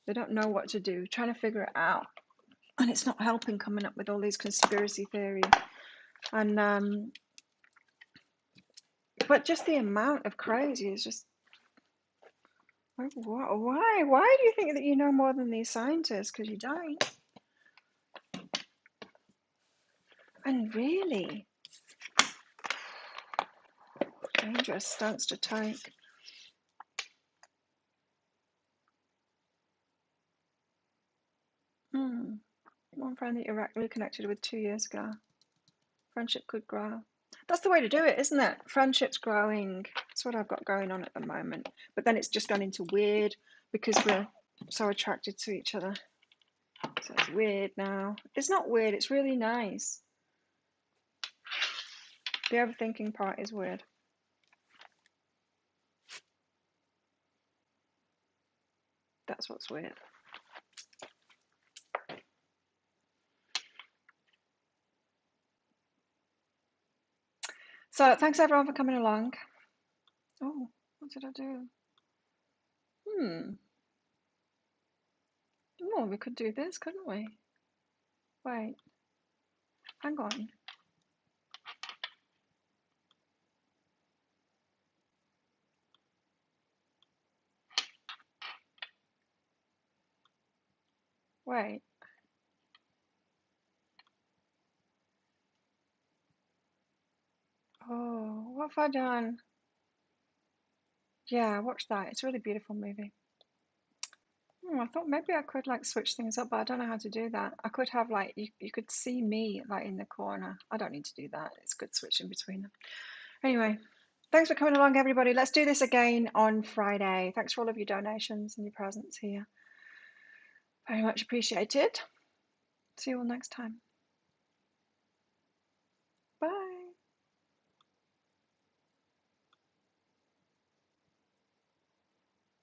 They don't know what to do. Trying to figure it out, and it's not helping coming up with all these conspiracy theories. And but just the amount of crazy is just why do you think that you know more than these scientists? Because you don't. And really dangerous stance to take. One friend that you're reconnected with 2 years ago. Friendship could grow. That's the way to do it, isn't it? Friendship's growing. That's what I've got going on at the moment. But then it's just gone into weird because we're so attracted to each other. So it's weird now. It's not weird, it's really nice. The overthinking part is weird. That's what's weird. So thanks everyone for coming along. Oh, what did I do? Oh, we could do this, couldn't we? Wait, hang on. Wait. Oh, what have I done? Yeah, watch that. It's a really beautiful movie. I thought maybe I could like switch things up, but I don't know how to do that. I could have like you could see me like in the corner. I don't need to do that. It's good switching between them. Anyway, thanks for coming along, everybody. Let's do this again on Friday. Thanks for all of your donations and your presence here. Very much appreciated. See you all next time.